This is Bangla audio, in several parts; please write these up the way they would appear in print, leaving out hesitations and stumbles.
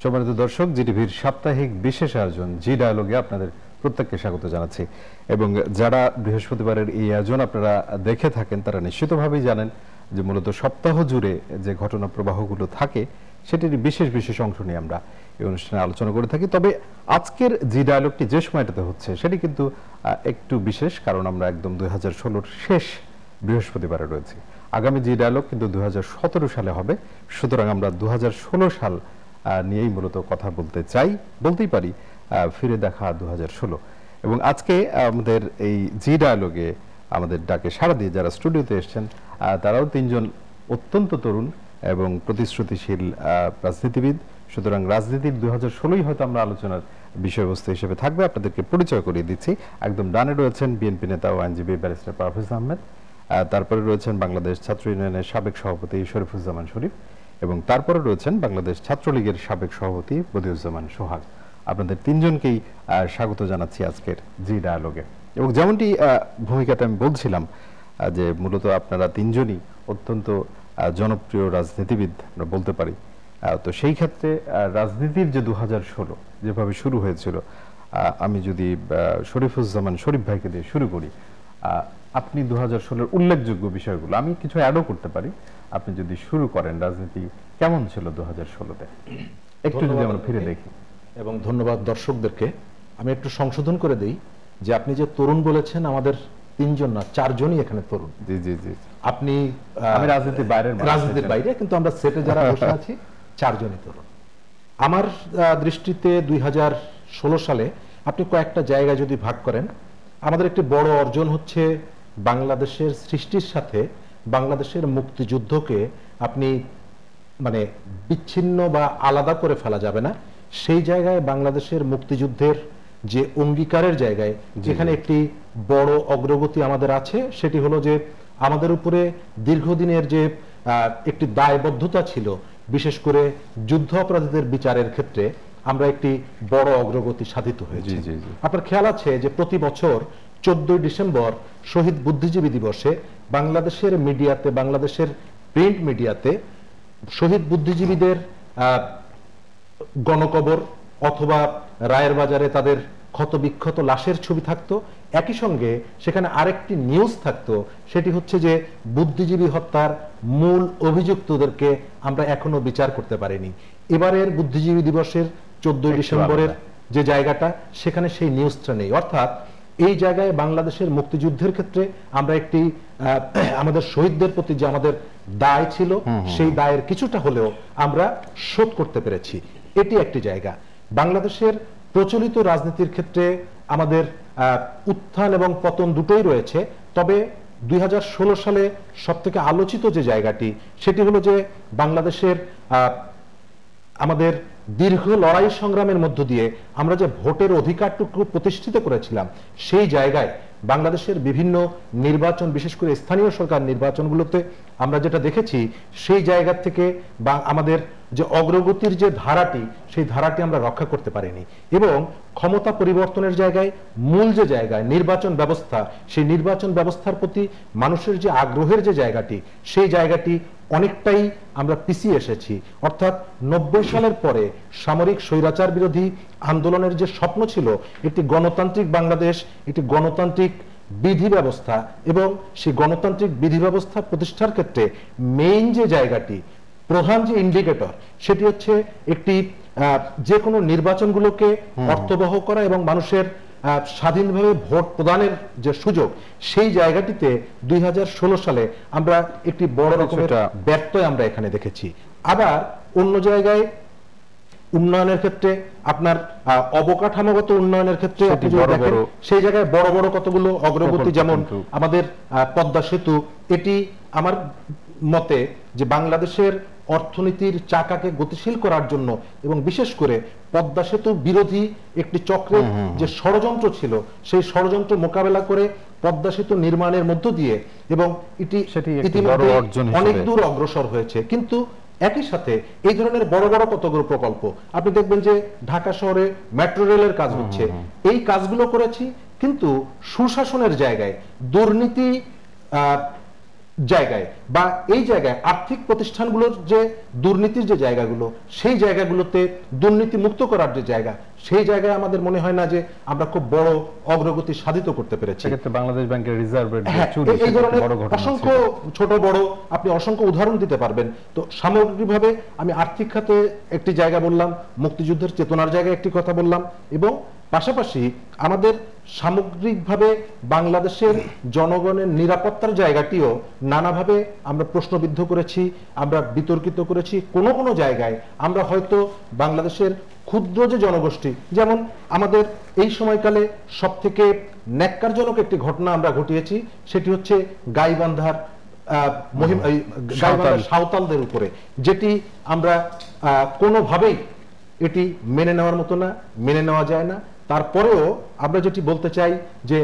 সম্মানিত দর্শক, জিটিভির সাপ্তাহিক বিশেষ আয়োজন জি ডায়ালগে আপনাদের প্রত্যেককে স্বাগত জানাচ্ছি। এবং যারা বৃহস্পতিবারের এই আয়োজন আপনারা দেখে থাকেন তারা নিশ্চিতভাবেই জানেন যে মূলত সপ্তাহ জুড়ে যে ঘটনা প্রবাহগুলো থাকে সেটির বিশেষ বিশেষ অংশ নিয়ে আমরা এই অনুষ্ঠানে আলোচনা করে থাকি। তবে আজকের জি ডায়ালগটি যে সময়টাতে হচ্ছে সেটি কিন্তু একটু বিশেষ, কারণ আমরা একদম 2016-র শেষ বৃহস্পতিবারে রয়েছি। আগামী জি ডায়ালগ কিন্তু 2017 সালে হবে, সুতরাং আমরা 2016 সাল নিয়েই মূলত কথা বলতেই পারি ফিরে দেখা 2016। এবং আজকে আমাদের এই জি ডায়ালগে আমাদের ডাকে সাড়া দিয়ে যারা স্টুডিওতে এসেছেন তারাও তিনজন অত্যন্ত তরুণ এবং প্রতিশ্রুতিশীল রাজনীতিবিদ। সুতরাং রাজনীতির 2016ই হয়তো আমরা আলোচনার বিষয়বস্তু হিসেবে থাকবে। আপনাদেরকে পরিচয় করিয়ে দিচ্ছি। একদম ডানে রয়েছেন বিএনপি নেতা ও আইনজীবী ব্যারিস্টার পারভেজ আহমেদ, তারপরে রয়েছেন বাংলাদেশ ছাত্র ইউনিয়নের সাবেক সভাপতি শরীফুজ্জামান শরীফ, এবং তারপরে রয়েছেন বাংলাদেশ ছাত্রলীগের সাবেক সভাপতি বদিউজ্জামান সোহাগ। আপনাদের তিনজনকেই স্বাগত জানাচ্ছি আজকের জি ডায়ালগে। এবং যেমনটি ভূমিকাটা আমি বলছিলাম যে মূলত আপনারা তিনজনই অত্যন্ত জনপ্রিয় রাজনীতিবিদ আমরা বলতে পারি। তো সেই ক্ষেত্রে রাজনীতির যে 2016 যেভাবে শুরু হয়েছিল, আমি যদি শরীফুজ্জামান শরীফ ভাইকে দিয়ে শুরু করি, আপনি 2016-র উল্লেখযোগ্য বিষয়গুলো, আমি কিছু অ্যাডও করতে পারি, আপনি যদি শুরু করেন রাজনীতি কেমন ছিল 2016-তে একটু যদি আমরা ফিরে দেখি। এবং ধন্যবাদ দর্শকদেরকে। আমি একটু সংশোধন করে দেই যে আপনি যে তরুণ বলেছেন, আমাদের তিনজন না চারজনই এখানে তরুণ। জি জি জি। আপনি আমি রাজনীতির বাইরে, কিন্তু আমরা সেটে যারা বসে আছি চারজনই তরুণ। আমার দৃষ্টিতে 2016 সালে আপনি কয়েকটা জায়গায় যদি ভাগ করেন, আমাদের একটি বড় অর্জন হচ্ছে বাংলাদেশের সৃষ্টির সাথে বাংলাদেশের মুক্তিযুদ্ধকে আপনি মানে বিচ্ছিন্ন বা আলাদা করে ফেলা যাবে না। সেই জায়গায় বাংলাদেশের মুক্তিযুদ্ধের যে অঙ্গীকারের জায়গায় যেখানে একটি বড় অগ্রগতি আমাদের আছে, সেটি হলো যে আমাদের উপরে দীর্ঘদিনের যে একটি দায়বদ্ধতা ছিল, বিশেষ করে যুদ্ধ অপরাধীদের বিচারের ক্ষেত্রে আমরা একটি বড় অগ্রগতি সাধিত হয়েছে। আপনার খেয়াল আছে যে প্রতি বছর 14 ডিসেম্বর শহীদ বুদ্ধিজীবী দিবসে বাংলাদেশের মিডিয়াতে, বাংলাদেশের প্রিন্ট মিডিয়াতে শহীদ বুদ্ধিজীবীদের গণকবর অথবা রায়ের বাজারে তাদের ক্ষতবিক্ষত লাশের ছবি থাকতো। একই সঙ্গে সেখানে আরেকটি নিউজ থাকতো, সেটি হচ্ছে যে বুদ্ধিজীবী হত্যার মূল অভিযুক্তদেরকে আমরা এখনো বিচার করতে পারিনি। এবারের বুদ্ধিজীবী দিবসের 14 ডিসেম্বরের যে জায়গাটা, সেখানে সেই নিউজটা নেই। অর্থাৎ এই জায়গায় বাংলাদেশের মুক্তিযুদ্ধের ক্ষেত্রে আমরা একটি আমাদের শহীদদের প্রতি যে আমাদের দায় ছিল, সেই দায়ের কিছুটা হলেও আমরা শোধ করতে পেরেছি। এটি একটি জায়গা। বাংলাদেশের প্রচলিত রাজনীতির ক্ষেত্রে আমাদের উত্থান এবং পতন দুটোই রয়েছে। তবে 2016 সালে সবথেকে আলোচিত যে জায়গাটি, সেটি হলো যে বাংলাদেশের আমাদের দীর্ঘ লড়াই সংগ্রামের মধ্য দিয়ে আমরা যে ভোটের অধিকারটুকু প্রতিষ্ঠিত করেছিলাম, সেই জায়গায় বাংলাদেশের বিভিন্ন নির্বাচন, বিশেষ করে স্থানীয় সরকার নির্বাচনগুলোতে আমরা যেটা দেখেছি, সেই জায়গা থেকে বা আমাদের যে অগ্রগতির যে ধারাটি, সেই ধারাটি আমরা রক্ষা করতে পারিনি। এবং ক্ষমতা পরিবর্তনের জায়গায় মূল যে জায়গায় নির্বাচন ব্যবস্থা, সেই নির্বাচন ব্যবস্থার প্রতি মানুষের যে আগ্রহের যে জায়গাটি, সেই জায়গাটি অনেকটাই আমরা পিছিয়ে এসেছি। অর্থাৎ 90 সালের পরে সামরিক স্বৈরাচার বিরোধী আন্দোলনের যে স্বপ্ন ছিল, একটি গণতান্ত্রিক বাংলাদেশ, একটি গণতান্ত্রিক বিধি ব্যবস্থা, এবং সেই গণতান্ত্রিক বিধি ব্যবস্থা প্রতিষ্ঠার ক্ষেত্রে মেইন যে জায়গাটি, প্রধান যে ইন্ডিকেটর, সেটি হচ্ছে একটি যে কোনো নির্বাচনগুলোকে অর্থবহ করা এবং মানুষের স্বাধীনভাবে ভোট প্রদানের যে সুযোগ, সেই জায়গাটিতে 2016 সালে আমরা একটি বড় রকমের ব্যত্যয় আমরা এখানে দেখেছি। আবার অন্য জায়গায় উন্নয়নের ক্ষেত্রে, আপনার অবকাঠামোগত উন্নয়নের ক্ষেত্রে সেই জায়গায় বড় বড় কতগুলো অগ্রগতি, যেমন আমাদের পদ্মা সেতু। এটি আমার মতে যে বাংলাদেশের অর্থনীতির চাকাকে গতিশীল করার জন্য এবং বিশেষ করে পদ্মা সেতু বিরোধী একটি চক্রের যে ষড়যন্ত্র ছিল, সেই ষড়যন্ত্র মোকাবেলা করে পদ্মা সেতু নির্মাণের মধ্য দিয়ে এবং এটি ইতিমধ্যে অনেক দূর অগ্রসর হয়েছে। কিন্তু একই সাথে এই ধরনের বড় বড় কতগুলো প্রকল্প আপনি দেখবেন যে ঢাকা শহরে মেট্রো রেলের কাজ হচ্ছে। এই কাজগুলো করেছি, কিন্তু সুশাসনের জায়গায় দুর্নীতি জায়গায় বা এই জায়গায় আর্থিক প্রতিষ্ঠানগুলোর যে দুর্নীতির যে জায়গাগুলো, সেই জায়গাগুলোতে দুর্নীতি মুক্ত করার যে জায়গা, সেই জায়গায় আমাদের মনে হয় না যে আমরা খুব বড় অগ্রগতি সাধিত করতে পেরেছি। সেক্ষেত্রে বাংলাদেশ ব্যাংকের রিজার্ভের এই ধরনের অসংখ্য ছোট বড় আপনি অসংখ্য উদাহরণ দিতে পারবেন। তো সামগ্রিকভাবে আমি আর্থিক খাতে একটি জায়গা বললাম, মুক্তিযুদ্ধের চেতনার জায়গায় একটি কথা বললাম, এবং পাশাপাশি আমাদের সামগ্রিকভাবে বাংলাদেশের জনগণের নিরাপত্তার জায়গাটিও নানাভাবে আমরা প্রশ্নবিদ্ধ করেছি, আমরা বিতর্কিত করেছি। কোনো কোনো জায়গায় আমরা হয়তো বাংলাদেশের ক্ষুদ্র যে জনগোষ্ঠী, যেমন আমাদের এই সময়কালে সব থেকে ন্যাক্কারজনক একটি ঘটনা আমরা ঘটিয়েছি, সেটি হচ্ছে গাইবান্ধার সাঁওতালদের উপরে, যেটি আমরা কোনোভাবেই এটি মেনে নেওয়ার মতো না, মেনে নেওয়া যায় না। তারপরেও আমরা যেটি বলতে চাই যে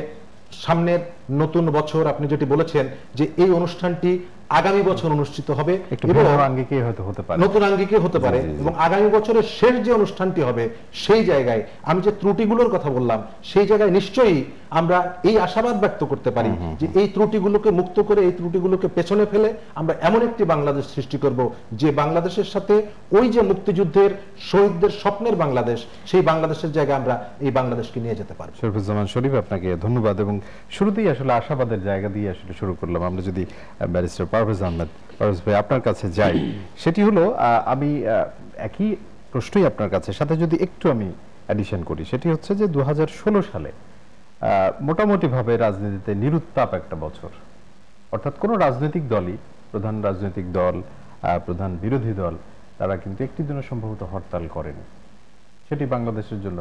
সামনের নতুন বছর, আপনি যেটি বলেছেন যে এই অনুষ্ঠানটি আগামী বছর অনুষ্ঠিত হবে, নতুন আঙ্গিকে হতে পারে, এবং আগামী বছরের শেষ যে অনুষ্ঠানটি হবে সেই জায়গায় আমি যে ত্রুটিগুলোর কথা বললাম, সেই জায়গায় নিশ্চয়ই আমরা এই আশাবাদ ব্যক্ত করতে পারি যে এই ত্রুটিগুলোকে মুক্ত করে, এই ত্রুটিগুলোকে পেছনে ফেলে আমরা এমন একটি বাংলাদেশ সৃষ্টি করব যে বাংলাদেশের সাথে ওই যে মুক্তিযুদ্ধের শহীদদের স্বপ্নের বাংলাদেশ, সেই বাংলাদেশের জায়গায় আমরা এই বাংলাদেশকে নিয়ে যেতে পারব। শরীফুজ্জামান শরীফ, আপনাকে ধন্যবাদ। এবং শুরুতেই আসলে আশাবাদের জায়গা দিয়ে আসলে শুরু করলাম। আমরা যদি ব্যারিস্টার পারভেজ আহমেদ, পারভেজ ভাই আপনার কাছে যাই, সেটি হলো আমি একই প্রশ্নই আপনার কাছে সাথে যদি একটু আমি অ্যাডিশন করি, সেটি হচ্ছে যে 2016 সালে মোটামুটি ভাবে রাজনীতিতে নিরুত্তাপ একটা বছর, অর্থাৎ কোন রাজনৈতিক দলই, প্রধান রাজনৈতিক দল, প্রধান বিরোধী দল, তারা কিন্তু একটি জন্য সম্ভবত হরতাল করেনি। সেটি বাংলাদেশের জন্য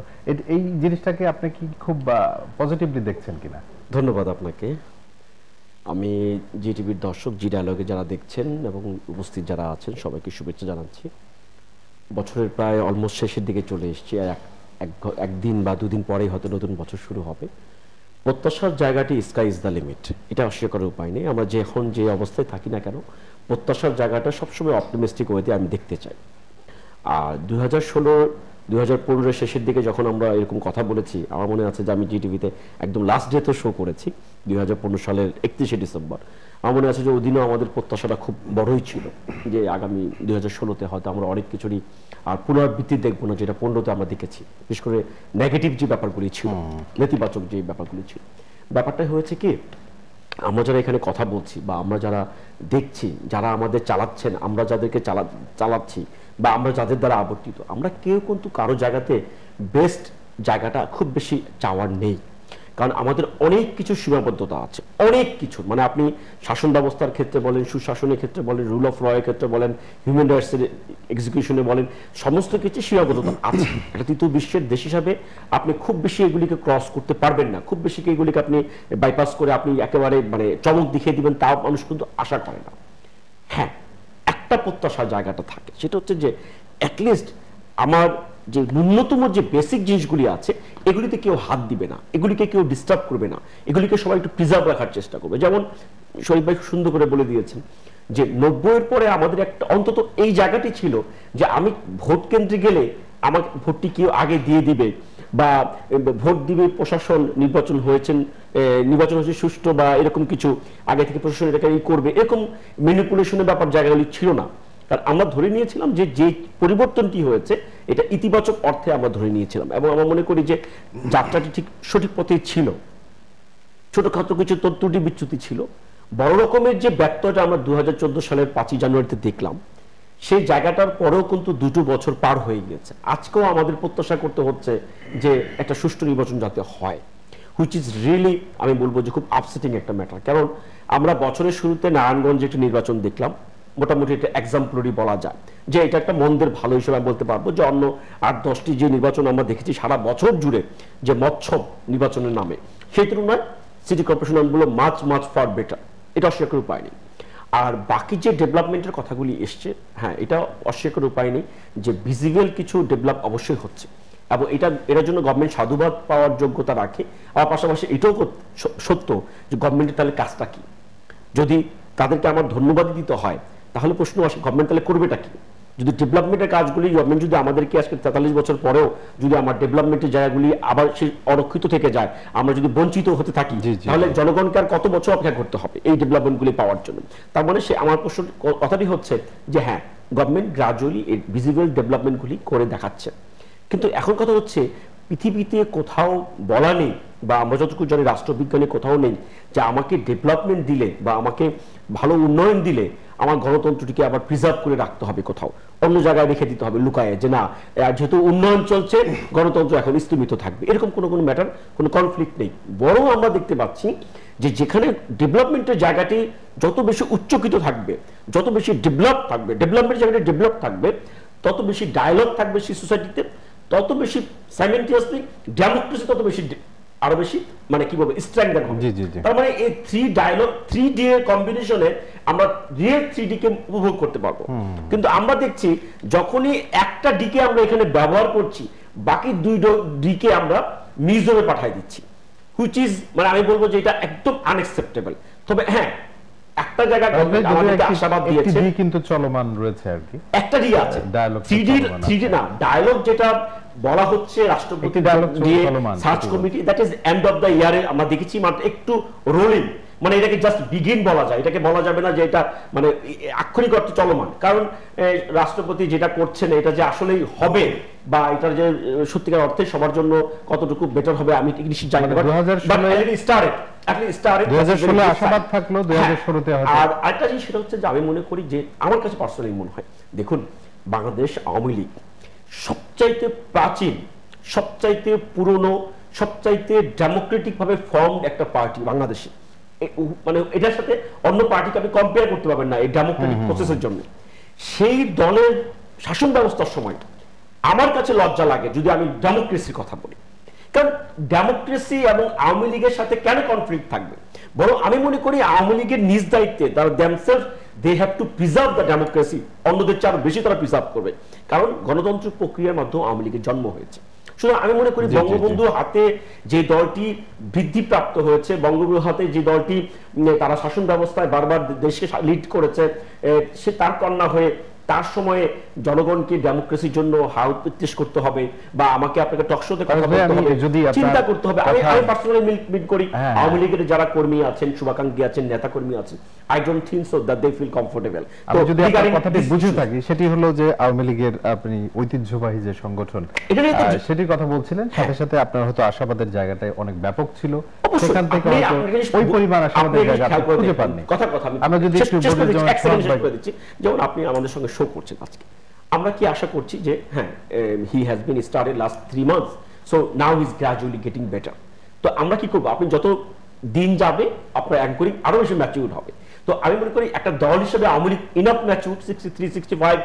এই জিনিসটাকে আপনি কি খুব পজিটিভলি দেখছেন কিনা? ধন্যবাদ আপনাকে। আমি জি টিভির দর্শক, জি ডায়ালগে যারা দেখছেন এবং উপস্থিত যারা আছেন সবাইকে শুভেচ্ছা জানাচ্ছি। বছরের প্রায় অলমোস্ট শেষের দিকে চলে এসেছি, একদিন বা দুদিন পরেই হয়তো নতুন বছর শুরু হবে। প্রত্যাশার জায়গাটি স্কাই ইজ দ্য লিমিট, এটা অস্বীকার করার উপায় নেই। আমরা এখন যে অবস্থায় থাকি না কেন, প্রত্যাশার জায়গাটা সবসময় অপটিমিস্টিক ওয়েতে আমি দেখতে চাই। আর 2015 শেষের দিকে যখন আমরা এরকম কথা বলেছি, আমার মনে আছে যে আমি জি টিভিতে একদম লাস্ট ডে তো শো করেছি 2015 সালের 31শে ডিসেম্বর। আমার মনে আছে যে ওই দিনও আমাদের প্রত্যাশাটা খুব বড়ই ছিল যে আগামী 2016-তে হয়তো আমরা অনেক কিছুরই আর পুনরাবৃত্তি দেখবো না, যেটা 15-তে আমরা দেখেছি। বিশেষ করে নেগেটিভ যে ব্যাপারগুলি ছিল, নেতিবাচক যে ব্যাপারগুলি ছিল, ব্যাপারটা হয়েছে কি, আমরা যারা এখানে কথা বলছি বা আমরা যারা দেখছি, যারা আমাদের চালাচ্ছেন, আমরা যাদেরকে চালাচ্ছি বা আমরা যাদের দ্বারা আবর্তিত, আমরা কেউ কিন্তু কারো জায়গাতে বেস্ট জায়গাটা খুব বেশি চাওয়ার নেই। কারণ আমাদের অনেক কিছু সীমাবদ্ধতা আছে, অনেক কিছু, মানে আপনি শাসন ব্যবস্থার ক্ষেত্রে বলেন, সুশাসনের ক্ষেত্রে বলেন, রুল অফ লয়ের ক্ষেত্রে বলেন, হিউম্যান রাইটসের এক্সিকিউশনে বলেন, সমস্ত কিছু সীমাবদ্ধতা আছে। এটা তৃতীয় বিশ্বের দেশ হিসাবে আপনি খুব বেশি এগুলিকে ক্রস করতে পারবেন না, খুব বেশি এগুলিকে আপনি বাইপাস করে আপনি একেবারে মানে চমক দেখিয়ে দিবেন, তাও মানুষ কিন্তু আশা করে না। হ্যাঁ, একটা প্রত্যাশার জায়গাটা থাকে, সেটা হচ্ছে যে অ্যাটলিস্ট আমার যে ন্যূনতম যে বেসিক জিনিসগুলি আছে এগুলিতে কেউ হাত দিবে না, এগুলিকে কেউ ডিস্টার্ব করবে না, এগুলিকে সবাই একটু প্রিজার্ভ রাখার চেষ্টা করবে। যেমন শরীফ ভাই সুন্দর করে বলে দিয়েছেন যে 90-এর পরে আমাদের একটা অন্তত এই জায়গাটি ছিল যে আমি ভোট কেন্দ্রে গেলে আমাকে ভোটটি কেউ আগে দিয়ে দিবে, বা ভোট দিবে প্রশাসন, নির্বাচন হয়েছে সুষ্ঠু বা এরকম কিছু আগে থেকে প্রশাসন এটাকে করবে, এরকম ম্যানিপুলেশনের ব্যাপার জায়গাগুলি ছিল না। কারণ আমরা ধরে নিয়েছিলাম যে যে পরিবর্তনটি হয়েছে এটা ইতিবাচক অর্থে আমরা ধরে নিয়েছিলাম, এবং আমরা মনে করি যে যাত্রাটি ঠিক সঠিক পথেই ছিল। ছোটখাটো কিছু ত্রুটি বিচ্যুতি ছিল, বড় রকমের যে ব্যত্যয়টা আমরা 2014 সালের 5ই জানুয়ারিতে দেখলাম, সেই জায়গাটার পরেও কিন্তু 2 বছর পার হয়ে গেছে। আজকেও আমাদের প্রত্যাশা করতে হচ্ছে যে একটা সুষ্ঠু নির্বাচন যাতে হয়, হুইচ ইজ রিয়েলি আমি বলবো যে খুব আপসেটিং একটা ম্যাটার। কারণ আমরা বছরের শুরুতে নারায়ণগঞ্জে একটা নির্বাচন দেখলাম, মোটামুটি এটা এক্সাম্পলারি বলা যায় যে এটা একটা মন্দের ভালো হিসেবে বলতে পারবো, যে অন্য 8-10টি যে নির্বাচন আমরা দেখেছি সারা বছর জুড়ে যে মৎসব নির্বাচনের নামে, সেই তুলনায় সিটি কর্পোরেশন গুলো মাছ ফার বেটার, এটা অস্বীকার উপায় নেই। আর বাকি যে ডেভেলপমেন্টের কথাগুলি এসছে, হ্যাঁ এটা অস্বীকার উপায় নেই যে ভিজিবল কিছু ডেভেলপ অবশ্যই হচ্ছে, এবং এটার জন্য গভর্নমেন্ট সাধুবাদ পাওয়ার যোগ্যতা রাখে। আর পাশাপাশি এটাও সত্য যে গভর্নমেন্টের তাহলে কাজটা কি, যদি তাদেরকে আমার ধন্যবাদ দিতে হয় তাহলে প্রশ্ন আসে গভর্নমেন্ট তাহলে করবেটা কি। যদি ডেভেলপমেন্টের কাজগুলি গভর্নমেন্ট যদি আমাদেরকে আজকে 43 বছর পরেও যদি আমার ডেভেলপমেন্টের জায়গাগুলি আবার সেই অরক্ষিত থেকে যায়, আমরা যদি বঞ্চিত হতে থাকি, তাহলে জনগণকে আর কত বছর অপেক্ষা করতে হবে এই ডেভেলপমেন্টগুলি পাওয়ার জন্য? তার মানে সে আমার প্রশ্ন কথাটি হচ্ছে যে হ্যাঁ, গভর্নমেন্ট গ্রাজুয়ালি এই ভিজিবল ডেভেলপমেন্টগুলি করে দেখাচ্ছে, কিন্তু এখন কথা হচ্ছে পৃথিবীতে কোথাও বলা নেই, বা আমরা যতটুকু জানি রাষ্ট্রবিজ্ঞানে কোথাও নেই যে আমাকে ডেভেলপমেন্ট দিলে বা আমাকে ভালো উন্নয়ন দিলে আমার গণতন্ত্রটিকে আবার প্রিজার্ভ করে রাখতে হবে, কোথাও অন্য জায়গায় রেখে দিতে হবে লুকায়ে, যে না যেহেতু উন্নয়ন চলছে গণতন্ত্র এখন স্থগিত থাকবে, এরকম কোনো ম্যাটার, কোনো কনফ্লিক্ট নেই। বরং আমরা দেখতে পাচ্ছি যে যেখানে ডেভেলপমেন্টের জায়গাটি যত বেশি উচ্চকিত থাকবে, যত বেশি ডেভেলপ থাকবে, ডেভেলপমেন্টের জায়গাটি ডেভেলপ থাকবে, তত বেশি ডায়ালগ থাকবে সেই সোসাইটিতে, তত বেশি সাইমেন্টিয়াসলি ডেমোক্রেসি তত বেশি আরো বেশি মানে কি বলবো স্ট্রেংথ হবে। তার মানে এই 3 ডায়ালগ 3D এর কম্বিনেশনে আমরা রিয়েল 3D কে উপভোগ করতে পারবো। কিন্তু আমরা দেখছি যখনই একটা ডিকে আমরা এখানে ব্যবহার করছি, বাকি 2 ডিকে আমরা মিউজিয়ামে পাঠিয়ে দিচ্ছি, হুইচ ইজ মানে আমি বলবো যে এটা একদম আনএক্সেপ্টেবল। তবে হ্যাঁ, একটা জায়গা গভর্নমেন্ট আমাদেরকে আশাবাদ দিয়েছে, একটি কিন্তু চলমান রয়েছে আর কি, একটা ডি আছে ডায়ালগ 3D না, ডায়ালগ যেটা বলা হচ্ছে রাষ্ট্রপতি দিয়ে search committee, that is end of the ইয়ারে আমরা দেখেছি মাত্র একটু রোলিং, মানে এটাকে জাস্ট বিগিন বলা যায়, এটাকে বলা যাবে না যে এটা মানে আক্ষরিক অর্থে চলমান, কারণ রাষ্ট্রপতি যেটা করছেন এটা যে আসলেই হবে বা এটার যে সত্যিকার অর্থে সবার জন্য কতটুকু বেটার হবে আমি নিশ্চিত জানি না, বাট আশাবাদ থাকলো 2016 তে হয়তো। আর আরেকটা জিনিস সেটা হচ্ছে যে আমি মনে করি যে আমার কাছে পার্সোনালি মনে হয়, দেখুন বাংলাদেশ আওয়ামী লীগ সবচাইতে প্রাচীন, সবচাইতে পুরনো, সবচাইতে ডেমোক্রেটিক ভাবে ফর্মড একটা পার্টি বাংলাদেশে, মানে এটার সাথে অন্য পার্টিকে আপনি কম্পেয়ার করতে পারবেন না এই ডেমোক্রেটিক প্রসেসের জন্য। সেই দলের শাসন ব্যবস্থার সময় আমার কাছে লজ্জা লাগে যদি আমি ডেমোক্রেসির কথা বলি, কারণ ডেমোক্রেসি এবং আওয়ামী লীগের সাথে কেন কনফ্লিক্ট থাকবে? বরং আমি মনে করি আওয়ামী লীগের নিজ দায়িত্বে তারা themselves they have to preserve the democracy, অন্যদের চেয়ে আরো বেশি তারা প্রিজার্ভ করবে, কারণ গণতন্ত্র প্রক্রিয়ার মাধ্যমে আওয়ামী লীগের জন্ম হয়েছে। সুতরাং আমি মনে করি বঙ্গবন্ধুর হাতে যে দলটি বৃদ্ধিপ্রাপ্ত হয়েছে, বঙ্গবন্ধুর হাতে যে দলটি তারা শাসন ব্যবস্থায় বারবার দেশকে লিড করেছে, সে তার কন্যা হয়ে তার সময়ে জনগণকে ডেমোক্রেসির জন্য হাউট পিটিশ করতে হবে বা আমাকে আপনাকে টকশোতে কথা বলতে হবে, চিন্তা করতে হবে। আমি পার্সোনালি মিট করি আওয়ামী লীগের যারা কর্মী আছেন, শুভাকাঙ্ক্ষী আছেন, নেতা কর্মী আছেন, I don't think so that they feel comfortable. তো যদি আপনার কথাটি বুঝে থাকি সেটি হলো যে আওয়ামী লীগের আপনি ঐতিহ্যবাহী যে সংগঠন সেটির কথা বলছিলেন, সাথে সাথে আপনার হয়তো আশাবাদের জায়গাটাই অনেক ব্যাপক ছিল, সেখান থেকে হয়তো ওই পরিমাণ আশাবাদের জায়গা খুঁজে পাননি। আমরা যদি একটু বলে দিচ্ছি, যেমন আপনি আমাদের সঙ্গে শো করছেন আজকে, আমরা কি আশা করছি যে হ্যাঁ he has been started last 3 months, so now he is gradually getting better. তো আমরা কি করব, আপনি যত দিন যাবে আপনার অ্যাঙ্করিং আরো বেশি ম্যাচিউর হবে। তো আমি মনে করি একটা দল হিসেবে আওয়ামী লীগ ইনাফ ম্যাচিউর, 63, 65,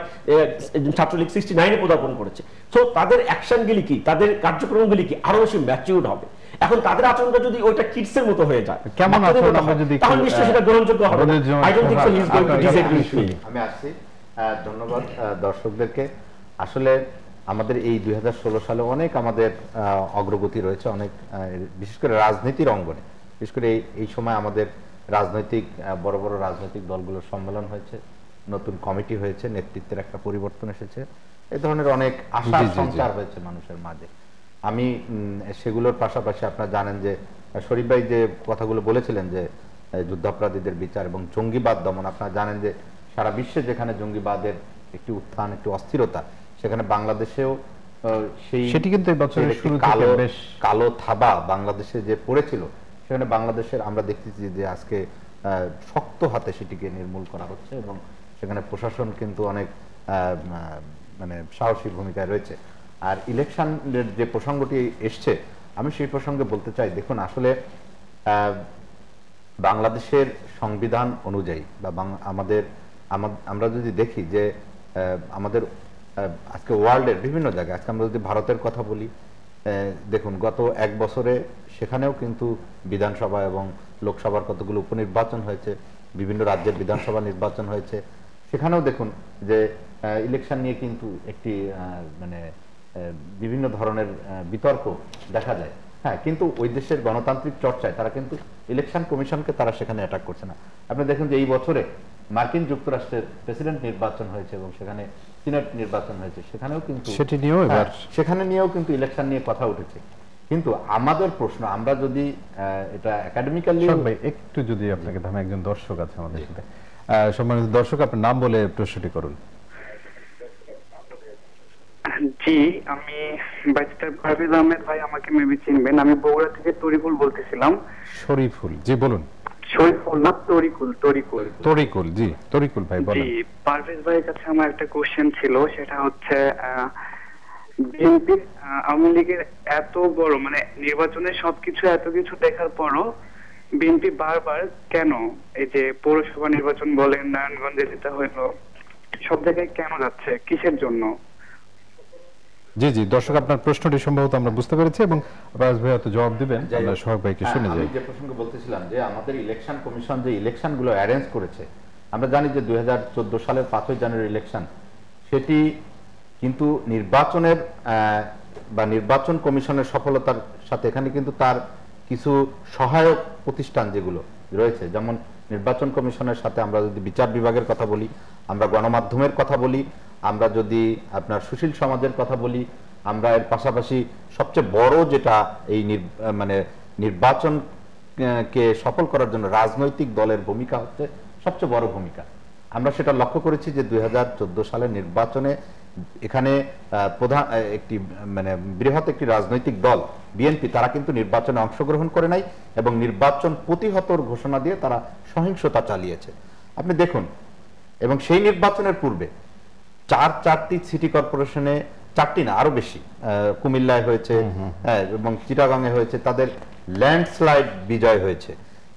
ছাত্রলীগ 69-এ পদার্পণ করেছে, তো তাদের অ্যাকশনগুলি কি, তাদের কার্যক্রমগুলি কি আরো বেশি ম্যাচিউর হবে। এখন তাদের আচরণটা যদি ওইটা কিডসের মতো হয়ে যায়, কেমন আচরণ আমরা যদি তাহলে নিশ্চয়ই সেটা গ্রহণযোগ্য হবে না। I don't think so he is going to disagree with me. আমি আসছি, ধন্যবাদ দর্শকদেরকে। আসলে আমাদের এই 2016 সালে অনেক আমাদের অগ্রগতি রয়েছে, অনেক বিশেষ করে রাজনীতির অঙ্গনে, বিশেষ করে এই সময় আমাদের রাজনৈতিক বড় বড় রাজনৈতিক দলগুলোর সম্মেলন হয়েছে, নতুন কমিটি হয়েছে, নেতৃত্বের একটা পরিবর্তন এসেছে, এই ধরনের অনেক আশার সঞ্চার হয়েছে মানুষের মাঝে। আমি সেগুলোর পাশাপাশি আপনারা জানেন যে শরীফ ভাই যে কথাগুলো বলেছিলেন যে যুদ্ধাপরাধীদের বিচার এবং জঙ্গিবাদ দমন, আপনারা জানেন যে সারা বিশ্বে যেখানে জঙ্গিবাদের একটি উত্থান, একটি অস্থিরতা, সেখানে বাংলাদেশেও সেটি কিন্তু এই বছরের শুরু থেকে বেশ কালো থাবা বাংলাদেশে যে পড়েছিল, সেখানে বাংলাদেশের আমরা দেখতেছি যে আজকে শক্ত হাতে সেটিকে নির্মূল করা হচ্ছে এবং সেখানে প্রশাসন কিন্তু অনেক মানে সাহসী ভূমিকায় রয়েছে। আর ইলেকশনের যে প্রসঙ্গটি এসছে, আমি সেই প্রসঙ্গে বলতে চাই, দেখুন আসলে বাংলাদেশের সংবিধান অনুযায়ী বা আমরা যদি দেখি যে আমাদের আজকে ওয়ার্ল্ডের বিভিন্ন জায়গায়, আজকে আমরা যদি ভারতের কথা বলি, দেখুন গত 1 বছরে সেখানেও কিন্তু বিধানসভা এবং লোকসভার কতগুলো উপনির্বাচন হয়েছে, বিভিন্ন রাজ্যের বিধানসভা নির্বাচন হয়েছে, সেখানেও দেখুন যে ইলেকশন নিয়ে কিন্তু একটি মানে বিভিন্ন ধরনের বিতর্ক দেখা যায়। হ্যাঁ, কিন্তু ওই দেশের গণতান্ত্রিক চর্চায় তারা কিন্তু ইলেকশন কমিশনকে তারা সেখানে অ্যাটাক করছে না। আপনি দেখুন যে এই বছরে মার্কিন যুক্তরাষ্ট্রের প্রেসিডেন্ট নির্বাচন হয়েছে এবং সেখানে সিনেট নির্বাচন হয়েছে, সেখানেও কিন্তু সেটি নিয়েও এবার সেখানে নিয়েও কিন্তু ইলেকশন নিয়ে কথা উঠেছে। কিন্তু আমাদের প্রশ্ন, আমরা যদি এটা একাডেমিক্যালি, ভাই একটু যদি আপনাকে থামে, একজন দর্শক আছে আমাদের সাথে। সম্মানিত দর্শক, আপনার নাম বলে প্রশ্নটি করুন। জি, আমি ব্যারিস্টার পারভেজ আহমেদ, ভাই আমাকে মেবি চিনবেন। আমি বগুড়া থেকে তরিকুল বলতেছিলাম। শরীফুল, জি বলুন। শরীফুল না, তরিকুল। তরিকুল, জি তরিকুল ভাই বলেন। জি, পারভেজ ভাইয়ের কাছে আমার একটা কোশ্চেন ছিল, সেটা হচ্ছে বিএনপি আওয়ামী লীগের এত বড় মানে নির্বাচনে সবকিছু এত কিছু দেখার পরও বিএনপি বারবার কেন এই যে পৌরসভা নির্বাচন বলেন, নারায়ণগঞ্জে যেটা হইলো, সব জায়গায় কেন যাচ্ছে, কিসের জন্য? জি জি দর্শক, আপনার প্রশ্নটি সম্ভবত আমরা বুঝতে পেরেছি এবং রাজ ভাই হয়তো জবাব দিবেন। আমরা সোহাগ ভাইকে শুনে যাই। আমি যে প্রসঙ্গে বলতেছিলাম যে আমাদের ইলেকশন কমিশন যে ইলেকশনগুলো অ্যারেঞ্জ করেছে, আমরা জানি যে 2014 সালের 5ই জানুয়ারি ইলেকশন, সেটি কিন্তু নির্বাচনের বা নির্বাচন কমিশনের সফলতার সাথে এখানে কিন্তু তার কিছু সহায়ক প্রতিষ্ঠান যেগুলো রয়েছে, যেমন নির্বাচন কমিশনের সাথে আমরা যদি বিচার বিভাগের কথা বলি, আমরা গণমাধ্যমের কথা বলি, আমরা যদি আপনার সুশীল সমাজের কথা বলি, আমরা এর পাশাপাশি সবচেয়ে বড় যেটা এই মানে নির্বাচনকে সফল করার জন্য রাজনৈতিক দলের ভূমিকা হচ্ছে সবচেয়ে বড় ভূমিকা। আমরা সেটা লক্ষ্য করেছি যে 2014 সালের নির্বাচনে এখানে প্রধান একটি মানে বৃহৎ একটি রাজনৈতিক দল বিএনপি, তারা কিন্তু নির্বাচনে অংশগ্রহণ করে নাই এবং নির্বাচন প্রতিহতর ঘোষণা দিয়ে তারা সহিংসতা চালিয়েছে। আপনি দেখুন, এবং সেই নির্বাচনের পূর্বে চারটি সিটি কর্পোরেশনে, চারটি না আরো বেশি, কুমিল্লায় হয়েছে এবং চিটাগাংয়ে হয়েছে, তাদের ল্যান্ডস্লাইড বিজয় হয়েছে।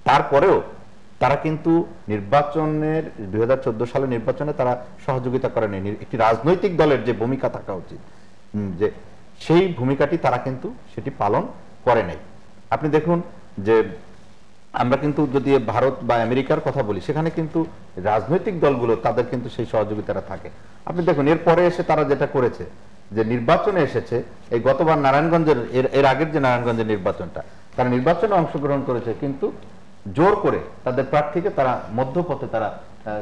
তারপরেও তারা কিন্তু নির্বাচনের 2014 সালের নির্বাচনে তারা সহযোগিতা করেনি। একটি রাজনৈতিক দলের যে ভূমিকা থাকা উচিত, যে সেই ভূমিকাটি তারা কিন্তু সেটি পালন করে নাই। আপনি দেখুন যে আমরা কিন্তু যদি ভারত বা আমেরিকার কথা বলি, সেখানে কিন্তু রাজনৈতিক দলগুলো তাদের কিন্তু সেই সহযোগিতাটা থাকে। আপনি দেখুন এরপরে এসে তারা যেটা করেছে, যে নির্বাচনে এসেছে, এই গতবার নারায়ণগঞ্জের এর আগের যে নারায়ণগঞ্জের নির্বাচনটা, তারা নির্বাচনে অংশগ্রহণ করেছে কিন্তু জোর করে তাদের প্রার্থীকে তারা মধ্যপথে তারা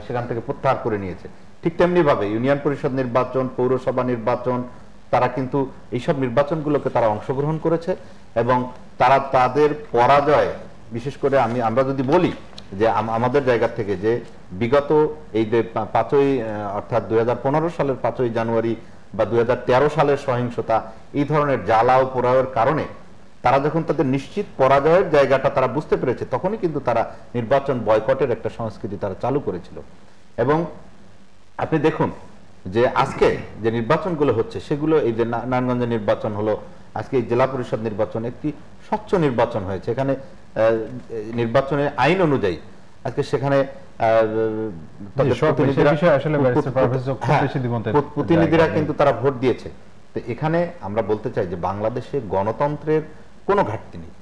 সেখান থেকে প্রত্যাহার করে নিয়েছে। ঠিক তেমনি ভাবে ইউনিয়ন পরিষদ নির্বাচন, পৌরসভা নির্বাচন, তারা কিন্তু এইসব নির্বাচনগুলোকে তারা অংশগ্রহণ করেছে এবং তারা তাদের পরাজয়, বিশেষ করে আমরা যদি বলি যে আমাদের জায়গা থেকে যে বিগত এই যে 5ই অর্থাৎ 2015 সালের 5ই জানুয়ারি বা 2013 সালের সহিংসতা, এই ধরনের জ্বালাও পোড়াওয়ের কারণে তারা যখন তাদের নিশ্চিত পরাজয়ের জায়গাটা তারা বুঝতে পেরেছে, তখনই কিন্তু তারা নির্বাচন বয়কটের একটা সংস্কৃতি তারা চালু করেছিল। এবং আপনি দেখুন যে আজকে যে নির্বাচনগুলো হচ্ছে, সেগুলো এই যে নারায়ণগঞ্জের নির্বাচন হলো, আজকে এই জেলা পরিষদ নির্বাচন একটি স্বচ্ছ নির্বাচন হয়েছে। এখানে নির্বাচনের আইন অনুযায়ী আজকে সেখানে প্রতিনিধিরা কিন্তু তারা ভোট দিয়েছে। তো এখানে আমরা বলতে চাই যে বাংলাদেশে গণতন্ত্রের কোনো ঘাটতি নেই,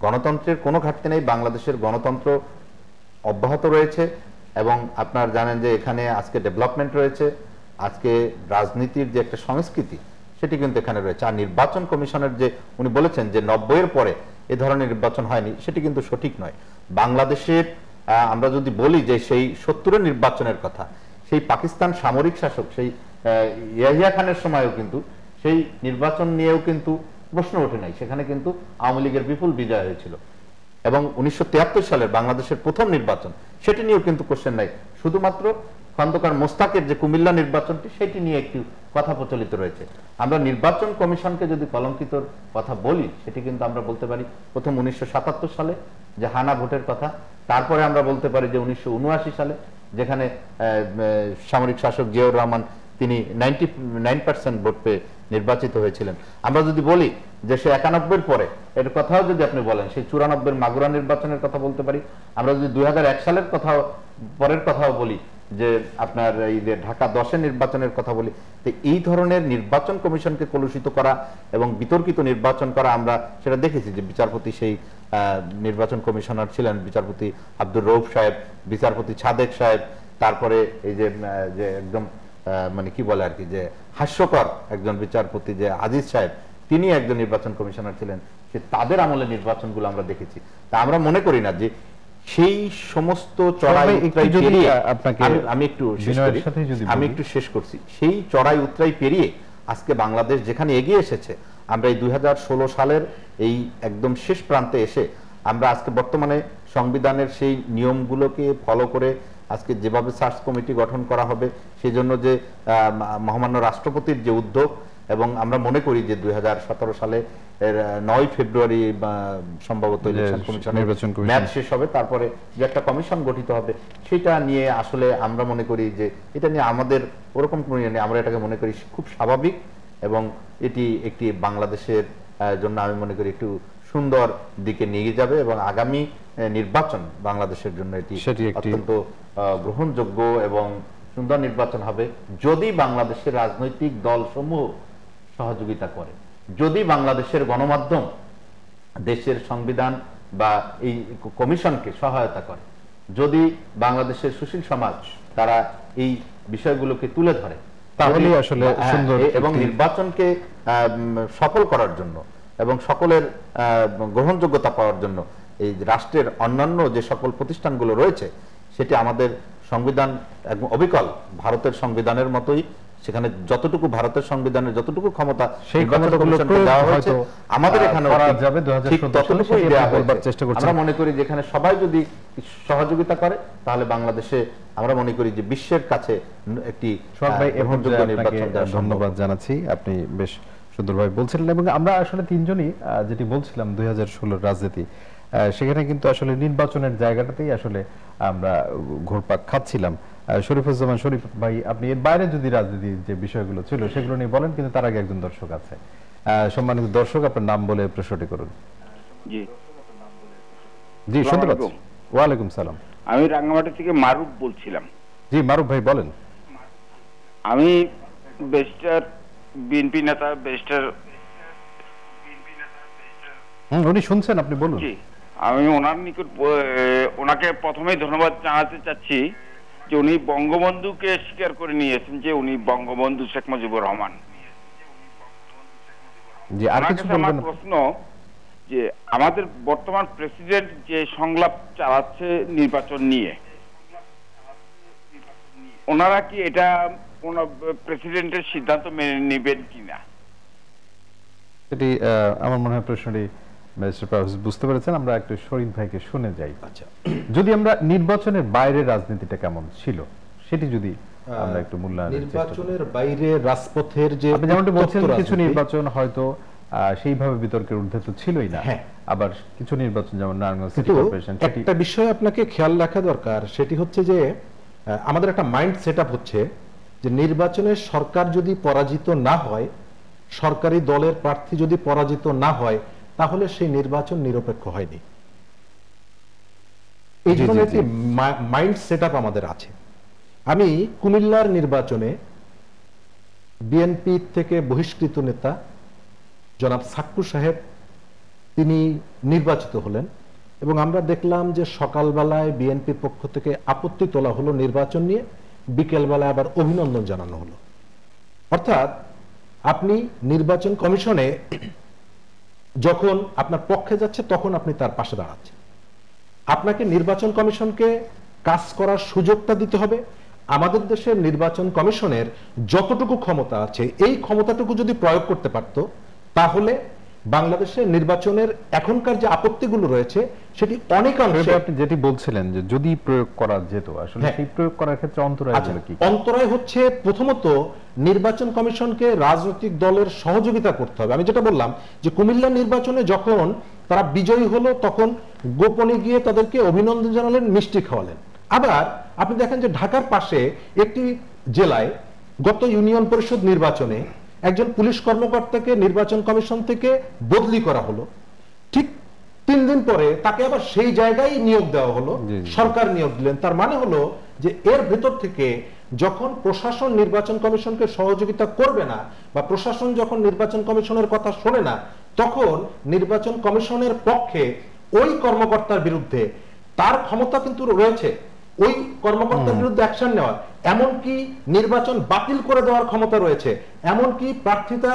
গণতন্ত্রের কোনো ঘাটতি নেই। বাংলাদেশের গণতন্ত্র অব্যাহত রয়েছে এবং আপনারা জানেন যে এখানে আজকে ডেভেলপমেন্ট রয়েছে, আজকে রাজনীতির যে একটা সংস্কৃতি সেটি কিন্তু এখানে রয়েছে। আর নির্বাচন কমিশনের যে উনি বলেছেন যে 90-এর পরে এ ধরনের নির্বাচন হয়নি, সেটি কিন্তু সঠিক নয়। বাংলাদেশের আমরা যদি বলি যে সেই 70-এর নির্বাচনের কথা, সেই পাকিস্তান সামরিক শাসক সেই ইয়াহিয়া খানের সময়ও কিন্তু সেই নির্বাচন নিয়েও কিন্তু প্রশ্ন ওঠে নাই, সেখানে কিন্তু আওয়ামী লীগের বিপুল বিজয় হয়েছিল। এবং 1973 সালের বাংলাদেশের প্রথম নির্বাচন, সেটি নিয়েও কিন্তু কোশ্চেন নাই। শুধুমাত্র খন্দকার মোস্তাকের যে কুমিল্লা নির্বাচনটি, সেটি নিয়ে একটু কথা প্রচলিত রয়েছে। আমরা নির্বাচন কমিশনকে যদি কলঙ্কিতর কথা বলি, সেটি কিন্তু আমরা বলতে পারি প্রথম 1977 সালে যে হানা ভোটের কথা, তারপরে আমরা বলতে পারি যে 1979 সালে যেখানে সামরিক শাসক জিয়াউর রহমান তিনি 99% ভোট পেয়ে নির্বাচিত হয়েছিলেন। আমরা যদি বলি যে সে 91-এর পরে এর কথাও যদি আপনি বলেন, সেই 94-এর মাগুরা নির্বাচনের কথা বলতে পারি। আমরা যদি 2001 সালের কথাও পরের কথাও বলি, যে আপনার এই যে ঢাকা 10-এর নির্বাচনের কথা বলি, তো এই ধরনের নির্বাচন কমিশনকে কলুষিত করা এবং বিতর্কিত নির্বাচন করা আমরা সেটা দেখেছি। যে বিচারপতি সেই নির্বাচন কমিশনার ছিলেন বিচারপতি আব্দুর রউফ সাহেব, বিচারপতি সাদেক সাহেব, তারপরে এই যে একদম মানে কি বলে আর কি, যে হাস্যকর একজন বিচারপতি যে আজিজ সাহেব, তিনি একজন নির্বাচন কমিশনার ছিলেন। সে তাদের আমলে নির্বাচনগুলো আমরা দেখেছি। তা আমরা মনে করি না যে সেই সমস্ত চড়াই সবাই একটু উতরাই যদি পেরিয়ে আপনাকে আমি একটু শেষ বিনয়ের করি। সাথে যদি আমি বলি। একটু শেষ করছি। সেই চড়াই উতরাই পেরিয়ে আজকে বাংলাদেশ যেখানে এগিয়ে এসেছে, আমরা এই 2016 সালের এই একদম শেষ প্রান্তে এসে আমরা আজকে বর্তমানে সংবিধানের সেই নিয়মগুলোকে ফলো করে আজকে যেভাবে সার্চ কমিটি গঠন করা হবে, সেই জন্য যে মহামান্য রাষ্ট্রপতির যে উদ্যোগ, এবং আমরা মনে করি যে 2017 সালে 9 ফেব্রুয়ারি সম্ভবত ইলেকশন কমিশনের নির্বাচন কমিশন মেয়াদ শেষ হবে, তারপরে যে একটা কমিশন গঠিত হবে, সেটা নিয়ে আসলে আমরা মনে করি যে এটা নিয়ে আমাদের ওরকম কোনো ইয়ে নেই। আমরা এটাকে মনে করি খুব স্বাভাবিক, এবং এটি একটি বাংলাদেশের জন্য আমি মনে করি একটু সুন্দর দিকে নিয়ে যাবে, এবং আগামী নির্বাচন বাংলাদেশের জন্য এটি অত্যন্ত গ্রহণযোগ্য এবং সুন্দর নির্বাচন হবে, যদি বাংলাদেশের রাজনৈতিক দলসমূহ সহযোগিতা করে, যদি বাংলাদেশের গণমাধ্যম দেশের সংবিধান বা এই কমিশনকে সহায়তা করে, যদি বাংলাদেশের সুশীল সমাজ তারা এই বিষয়গুলোকে তুলে ধরে, তাহলেই আসলে সুন্দর এবং নির্বাচনকে সফল করার জন্য এবং সকলের গ্রহণযোগ্যতা পাওয়ার জন্য এই রাষ্ট্রের অন্যান্য যে সকল প্রতিষ্ঠানগুলো রয়েছে, সেটি আমাদের সংবিধান একদম অবিকল ভারতের সংবিধানের মতোই, সেখানে যতটুকু ভারতের সংবিধানের যতটুকু ক্ষমতা সেই ক্ষমতাগুলো দেওয়া হয়েছে, আমাদের এখানে করা যাবে 2017 সালে চেষ্টা করছি। আমরা মনে করি যেখানে সবাই যদি সহযোগিতা করে, তাহলে বাংলাদেশে আমরা মনে করি যে বিশ্বের কাছে একটি গ্রহণযোগ্য নির্বাচন দেওয়া সম্ভব। ধন্যবাদ জানাচ্ছি, আপনি বেশ সুন্দরভাবে বলছিলেন। এবং আমরা আসলে তিনজনই যেটি বলছিলাম 2016 রাজনীতি, সেখানে কিন্তু আসলে নির্বাচনের জায়গাটাতেই আসলে আমরা ঘুরপাক খাচ্ছিলাম। শরীফুজ্জামান শরীফ ভাই, আপনি এর বাইরে যদি রাজনীতির যে বিষয়গুলো ছিল সেগুলো নিয়ে বলেন, কিন্তু তার আগে একজন দর্শক আছে। সম্মানিত দর্শক, আপনার নাম বলে প্রশ্নটি করুন। জি জি, শুনতে পাচ্ছি। ওয়ালাইকুম সালাম। আমি রাঙ্গামাটি থেকে মারুফ বলছিলাম। জি মারুফ ভাই বলেন। আমি ব্যারিস্টার বিএনপি নেতা ব্যারিস্টার উনি শুনছেন, আপনি বলুন। জি, আমি ওনার নিকট ওনাকে প্রথমেই ধন্যবাদ জানাতে চাচ্ছি যে উনি বঙ্গবন্ধুকে স্বীকার করে নিয়েছেন যে উনি বঙ্গবন্ধু শেখ মুজিবুর রহমান। জি, আর কিছু আমার বলবেন? প্রশ্ন যে আমাদের বর্তমান প্রেসিডেন্ট যে সংলাপ চালাচ্ছে নির্বাচন নিয়ে, ওনারা কি এটা কোন প্রেসিডেন্টের সিদ্ধান্ত মেনে নেবেন কিনা? এটি আমার মনে হয় প্রশ্নটি মিস্টার প্রফেস বুঝতে পেরেছেন। আমরা একটু শরীফ ভাইকে শুনে যাই। আচ্ছা, যদি আমরা নির্বাচনের বাইরে রাজনীতিটা কেমন ছিল সেটি যদি আমরা একটু মূল্যায়ন নির্বাচনের বাইরে রাজপথের যে আপনি যেমনটি বলছেন, উত্তপ্ত কিছু রাজনীতি, নির্বাচন হয়তো সেইভাবে বিতর্কের ঊর্ধ্বে তো ছিলই না, হ্যাঁ। আবার কিছু নির্বাচন যেমন নারায়ণগঞ্জ সিটি কিন্তু কর্পোরেশন, সেটি একটা বিষয় আপনাকে খেয়াল রাখা দরকার, সেটি হচ্ছে যে আমাদের একটা মাইন্ড সেটআপ হচ্ছে যে নির্বাচনে সরকার যদি পরাজিত না হয়, সরকারি দলের প্রার্থী যদি পরাজিত না হয়, তাহলে সেই নির্বাচন নিরপেক্ষ হয়নি। এই ধরনের একটি মাইন্ড সেটআপ আমাদের আছে। আমি কুমিল্লার নির্বাচনে বিএনপি থেকে বহিষ্কৃত নেতা জনাব সাক্কু সাহেব তিনি নির্বাচিত হলেন, এবং আমরা দেখলাম যে সকালবেলায় বিএনপির পক্ষ থেকে আপত্তি তোলা হলো নির্বাচন নিয়ে, বিকেলবেলায় আবার অভিনন্দন জানানো হলো। অর্থাৎ আপনি নির্বাচন কমিশনে যখন আপনার পক্ষে যাচ্ছে, তখন আপনি তার পাশে দাঁড়াচ্ছেন। আপনাকে নির্বাচন কমিশনকে কাজ করার সুযোগটা দিতে হবে। আমাদের দেশের নির্বাচন কমিশনের যতটুকু ক্ষমতা আছে, এই ক্ষমতাটুকু যদি প্রয়োগ করতে পারত, তাহলে বাংলাদেশের নির্বাচনের এখনকার যে আপত্তিগুলো রয়েছে সেটি অনেকাংশে, আপনি যেটি বলছিলেন যে যদি প্রয়োগ করা যেত, আসলে সেই প্রয়োগ করার ক্ষেত্রে অন্তরায়গুলো কি? অন্তরায় হচ্ছে প্রথমত নির্বাচন কমিশনকে রাজনৈতিক দলের সহযোগিতা করতে হবে। আমি যেটা বললাম যে কুমিল্লা নির্বাচনে যখন তারা বিজয়ী হলো, তখন গোপনে গিয়ে তাদেরকে অভিনন্দন জানালেন, মিষ্টি খাওয়ালেন। আবার আপনি দেখেন যে ঢাকার পাশে একটি জেলায় গত ইউনিয়ন পরিষদ নির্বাচনে একজন পুলিশ কর্মকর্তাকে নির্বাচন কমিশন থেকে বদলি করা হলো, ঠিক 3 দিন পরে তাকে আবার সেই জায়গায় নিয়োগ দেওয়া হলো, সরকার নিয়োগ দিলেন। তার মানে হলো যে এর ভেতর থেকে যখন প্রশাসন নির্বাচন কমিশনকে সহযোগিতা করবে না, বা প্রশাসন যখন নির্বাচন কমিশনের কথা শোনে না, তখন নির্বাচন কমিশনের পক্ষে ওই কর্মকর্তার বিরুদ্ধে তার ক্ষমতা কিন্তু রয়েছে ওই কর্মকর্তার বিরুদ্ধে অ্যাকশন নেওয়ার, এমনকি নির্বাচন বাতিল করে দেওয়ার ক্ষমতা রয়েছে, এমনকি প্রার্থিতা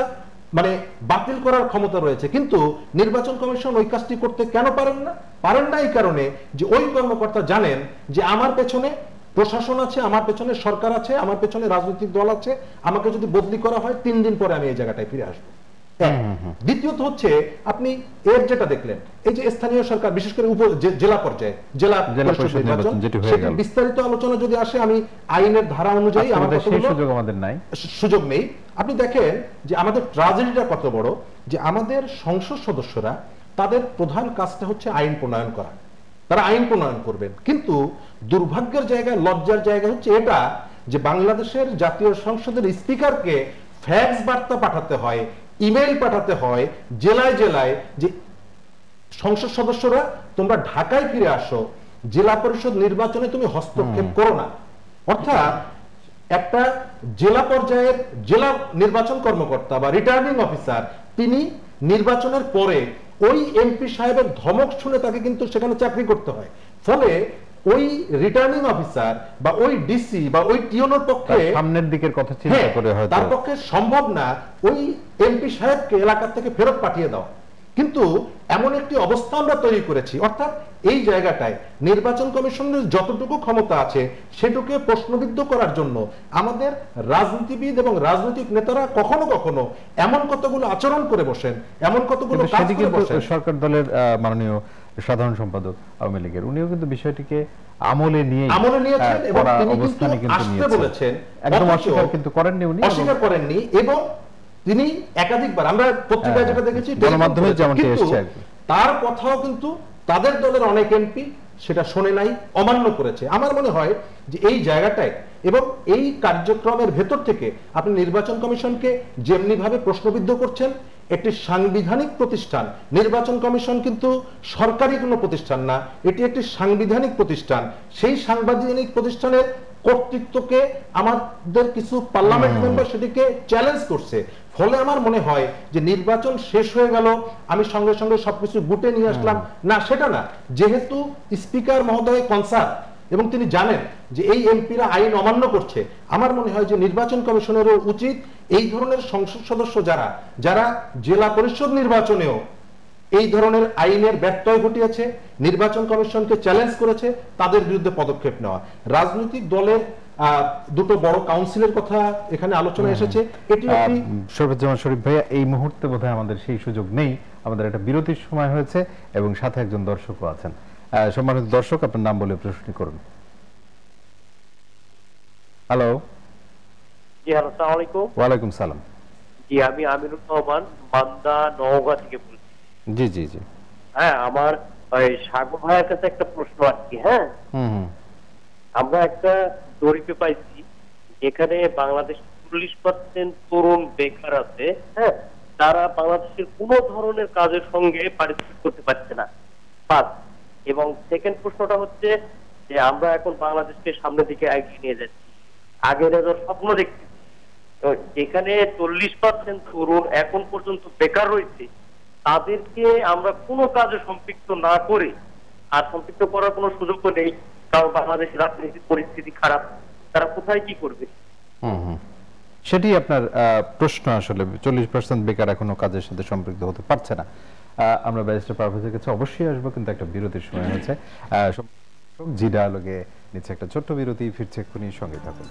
মানে বাতিল করার ক্ষমতা রয়েছে, কিন্তু নির্বাচন কমিশন ওই কাজটি করতে কেন পারেন না? পারেন না এই কারণে যে ওই কর্মকর্তা জানেন যে আমার পেছনে প্রশাসন আছে, আমার পেছনে সরকার আছে, আমার পেছনে রাজনৈতিক দল আছে, আমাকে যদি বদলি করা হয় 3 দিন পরে আমি এই জায়গাটায় ফিরে আসবো। দ্বিতীয়ত হচ্ছে আপনি এর যেটা দেখলেন, এই যে স্থানীয় সরকার বিশেষ করে জেলা পর্যায়ে জেলা পরিষদ নির্বাচন, সেটি বিস্তারিত আলোচনা যদি আসে, আমি আইনের ধারা অনুযায়ী আমাদের সেই সুযোগ আমাদের নাই, সুযোগ নেই। আপনি দেখেন যে আমাদের ট্র্যাজেডিটা কত বড়, যে আমাদের সংসদ সদস্যরা তাদের প্রধান কাজটা হচ্ছে আইন প্রণয়ন করা, তারা আইন প্রণয়ন করবেন, কিন্তু দুর্ভাগ্যের জায়গা, লজ্জার জায়গা হচ্ছে এটা যে বাংলাদেশের জাতীয় সংসদের স্পিকারকে ফ্যাক্স বার্তা পাঠাতে হয়, ইমেইল পাঠাতে হয় জেলায় জেলায়, যে সংসদ সদস্যরা তোমরা ঢাকায় ফিরে আসো, জেলা পরিষদ নির্বাচনে তুমি হস্তক্ষেপ করো না। অর্থাৎ একটা জেলা পর্যায়ের জেলা নির্বাচন কর্মকর্তা বা রিটার্নিং অফিসার, তিনি নির্বাচনের পরে ওই এমপি সাহেবের ধমক শুনে তাকে কিন্তু সেখানে চাকরি করতে হয়। ফলে ওই রিটার্নিং অফিসার বা ওই ডিসি বা ওই টিওনোর পক্ষে সামনের দিকের কথা চিন্তা করে হয়তো তার পক্ষে সম্ভব না ওই এমপি সাহেবকে এলাকা থেকে ফেরত পাঠিয়ে দাও। কিন্তু এমন একটি অবস্থা আমরা তৈরি করেছি, অর্থাৎ এই জায়গাটায় নির্বাচন কমিশনের যতটুকু ক্ষমতা আছে সেটুকে প্রশ্নবিদ্ধ করার জন্য আমাদের রাজনীতিবিদ এবং রাজনৈতিক নেতারা কখনো কখনো এমন কতগুলো আচরণ করে বসেন, এমন কতগুলো কাজ করে বসেন। সরকার দলের মাননীয় সাধারণ সম্পাদক আওয়ামী লীগের, উনিও কিন্তু বিষয়টিকে আমলে নিয়েছেন এবং তিনি কিন্তু আসতে বলেছেন, একদম অস্বীকার কিন্তু করেননি, উনি অস্বীকার করেননি। এবং তিনি একাধিকবার আমরা পত্রিকায় যেটা দেখেছি, গণমাধ্যমে যেমনটি এসেছে, তার কথাও কিন্তু তাদের দলের অনেক এমপি সেটা শোনে নাই, অমান্য করেছে। আমার মনে হয় যে এই জায়গাটায় এবং এই কার্যক্রমের ভেতর থেকে আপনি নির্বাচন কমিশনকে যেমনি ভাবে প্রশ্নবিদ্ধ করছেন, একটি সাংবিধানিক প্রতিষ্ঠান, নির্বাচন কমিশন কিন্তু সরকারি কোনো প্রতিষ্ঠান না, এটি একটি সাংবিধানিক প্রতিষ্ঠান। সেই সাংবিধানিক প্রতিষ্ঠানের কর্তৃত্বকে আমাদের কিছু পার্লামেন্ট মেম্বার সেটিকে চ্যালেঞ্জ করছে। ফলে আমার মনে হয় যে নির্বাচন শেষ হয়ে গেল, আমি সঙ্গে সঙ্গে সবকিছু গুটে নিয়ে আসলাম, না, সেটা না। যেহেতু স্পিকার মহোদয় কনসার্ন এবং তিনি জানেন যে এই এমপিরা আইন অমান্য করছে, আমার মনে হয় যে নির্বাচন কমিশনেরও উচিত এই ধরনের সংসদ সদস্য যারা জেলা পরিষদ নির্বাচনেও এই ধরনের আইনের ব্যত্যয় ঘটিয়েছে, নির্বাচন কমিশনকে চ্যালেঞ্জ করেছে, তাদের বিরুদ্ধে পদক্ষেপ নেওয়া। রাজনৈতিক দলের দুটো বড় কাউন্সিলের কথা এখানে আলোচনা এসেছে, এটি শরীফুজ্জামান শরীফ ভাইয়া, এই মুহূর্তে বোধহয় আমাদের সেই সুযোগ নেই, আমাদের একটা বিরতির সময় হয়েছে এবং সাথে একজন দর্শকও আছেন। সম্মানিত দর্শক, আপনার নাম বলে প্রশ্ন করুন। হ্যালো। জি, হ্যালো, আসসালামু আলাইকুম। ওয়ালাইকুম সালাম। জি, আমি আমিনুর রহমান, মান্দা, নওগাঁ থেকে বলছি। জি জি জি। হ্যাঁ, আমার ওই সাগর ভাইয়ের কাছে একটা প্রশ্ন আছে। হ্যাঁ, আমরা একটা জরিপে পাইছি যেখানে বাংলাদেশ 40% তরুণ বেকার আছে। হ্যাঁ, তারা বাংলাদেশের কোনো ধরনের কাজের সঙ্গে পার্টিসিপেট করতে পারছে না। এবং সেকেন্ড প্রশ্নটা হচ্ছে যে আমরা এখন বাংলাদেশকে সামনের দিকে এগিয়ে নিয়ে যাচ্ছি, আগের স্বপ্ন দেখছি, যেখানে 40% তরুণ এখন পর্যন্ত বেকার রয়েছে, তাদেরকে আমরা কোনো কাজে সম্পৃক্ত না করে, আর সম্পৃক্ত করার কোনো সুযোগও নেই, কারণ বাংলাদেশের রাজনৈতিক পরিস্থিতি খারাপ, তারা কোথায় কি করবে? সেটি আপনার প্রশ্ন। আসলে 40% বেকার এখনো কাজের সাথে সম্পৃক্ত হতে পারছে না। আমরা ব্যারিস্টার পারভেজের কাছে অবশ্যই আসবো, কিন্তু একটা বিরতির সময় হয়েছে। জি ডায়ালগে নিচ্ছে একটা ছোট্ট বিরতি, ফিরছে এক্ষুনি, সঙ্গে থাকুন।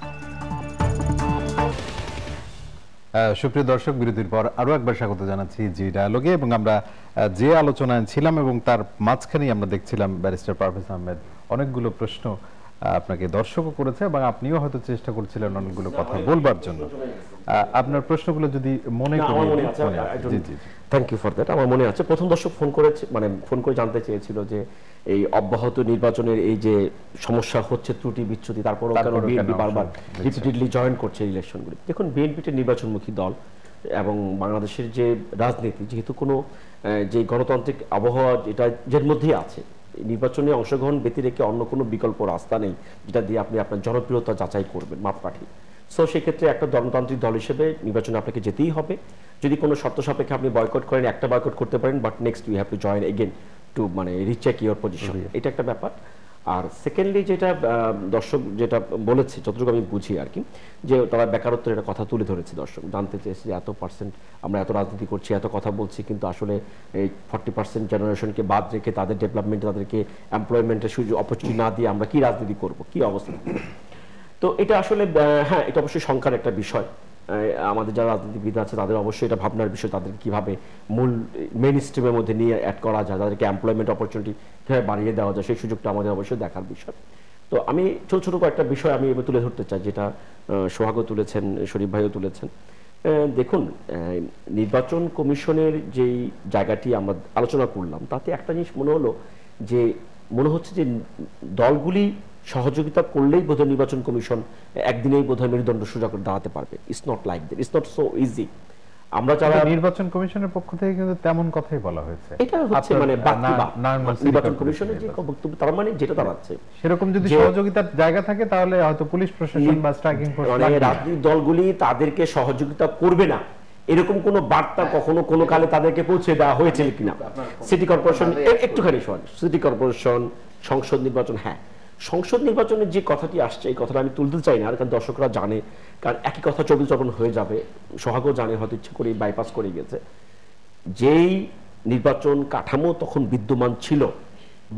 সুপ্রিয় দর্শক, বিরতির পর আরো একবার স্বাগত জানাচ্ছি জি ডায়ালগে। এবং আমরা যে আলোচনায় ছিলাম এবং তার মাঝখানেই আমরা দেখছিলাম ব্যারিস্টার পারভেজ আহমেদ অনেকগুলো প্রশ্ন আপনাকে দর্শকও করেছে এবং আপনিও হয়তো চেষ্টা করছিলেন অনেকগুলো কথা বলবার জন্য। আপনার প্রশ্নগুলো যদি মনে করেন। জি জি, থ্যাংক ইউ ফর দ্যাট। আমার মনে আছে প্রথম দর্শক ফোন করে জানতে চেয়েছিল যে এই অব্যাহত নির্বাচনের এই যে সমস্যা হচ্ছে, ত্রুটি বিচ্যুতি, তারপরও কেন বিএনপি বারবার রিপিটেডলি জয়েন করছে ইলেকশনগুলি। দেখুন, বিএনপিটা নির্বাচনমুখী দল এবং বাংলাদেশের যে রাজনীতি, যেহেতু কোনো যে গণতান্ত্রিক আবহাওয়া যেটার মধ্যেই আছে, নির্বাচনে অংশগ্রহণ ব্যতি রেখে অন্য কোনো বিকল্প রাস্তা নেই যেটা দিয়ে আপনি আপনার জনপ্রিয়তা যাচাই করবেন, মাপকাঠি। সো সেক্ষেত্রে একটা গণতান্ত্রিক দল হিসেবে নির্বাচনে আপনাকে যেতেই হবে। যদি কোনো শর্ত সাপেক্ষে আপনি বয়কট করেন, একটা বয়কট করতে পারেন, but next you have to join again to recheck your position, এটা একটা ব্যাপার। আর সেকেন্ডলি যেটা দর্শক যেটা বলেছে যতটুকু আমি বুঝি আর কি, যে তারা বেকারত্বের একটা কথা তুলে ধরেছে, দর্শক জানতে চেয়েছে যে এত পার্সেন্ট আমরা এত রাজনীতি করছি, এত কথা বলছি, কিন্তু আসলে এই 40% জেনারেশনকে বাদ রেখে তাদের ডেভেলপমেন্ট, তাদেরকে এমপ্লয়মেন্টের সুযোগ অপরচুনিটি না দিয়ে আমরা কি রাজনীতি করব, কি অবস্থা। তো এটা আসলে হ্যাঁ, এটা অবশ্যই শঙ্কার একটা বিষয়। আমাদের যারা রাজনীতিবিদ আছে তাদের অবশ্যই এটা ভাবনার বিষয়, তাদের কিভাবে মূল মেইন স্ট্রিমের মধ্যে নিয়ে অ্যাড করা যায়, তাদেরকে এমপ্লয়মেন্ট অপরচুনিটি কীভাবে বাড়িয়ে দেওয়া যায়, সেই সুযোগটা আমাদের অবশ্যই দেখার বিষয়। তো আমি ছোট ছোট কয়েকটা বিষয় আমি এবার তুলে ধরতে চাই, যেটা সোহাগও তুলেছেন, শরীফ ভাইও তুলেছেন। দেখুন, নির্বাচন কমিশনের যেই জায়গাটি আমরা আলোচনা করলাম, তাতে একটা জিনিস মনে হচ্ছে যে দলগুলি সহযোগিতা করলেই বোধহয় নির্বাচন কমিশন একদিনেই বোধহয় মেরুদণ্ড সোজা করে দাঁড়াতে পারবে। It's not like that, it's not so easy. আমরা যারা নির্বাচন কমিশনের পক্ষ থেকে কিন্তু তেমন কথাই বলা হয়েছে, এটা হচ্ছে মানে নির্বাচন কমিশনের যে বক্তব্য, তার মানে যেটা দাঁড়াচ্ছে সেরকম যদি সহযোগিতার জায়গা থাকে তাহলে হয়তো পুলিশ প্রশাসন বা স্ট্রাইকিং ফোর্স, মানে রাজনৈতিক দলগুলি তাদেরকে সহযোগিতা করবে না এরকম কোন বার্তা কখনো কোনো কালে তাদেরকে পৌঁছে দেওয়া হয়েছিল কিনা? সিটি কর্পোরেশন একটুখানি সিটি কর্পোরেশন, সংসদ নির্বাচন, হ্যাঁ সংসদ নির্বাচনের যে কথাটি আসছে এই কথাটা আমি তুলতে চাই না, আর কারণ দর্শকরা জানে, কারণ একই কথা চব্বিশ হয়ে যাবে, সোহাগও জানে, হয়তো ইচ্ছে করে বাইপাস করে গেছে। যেই নির্বাচন কাঠামো তখন বিদ্যমান ছিল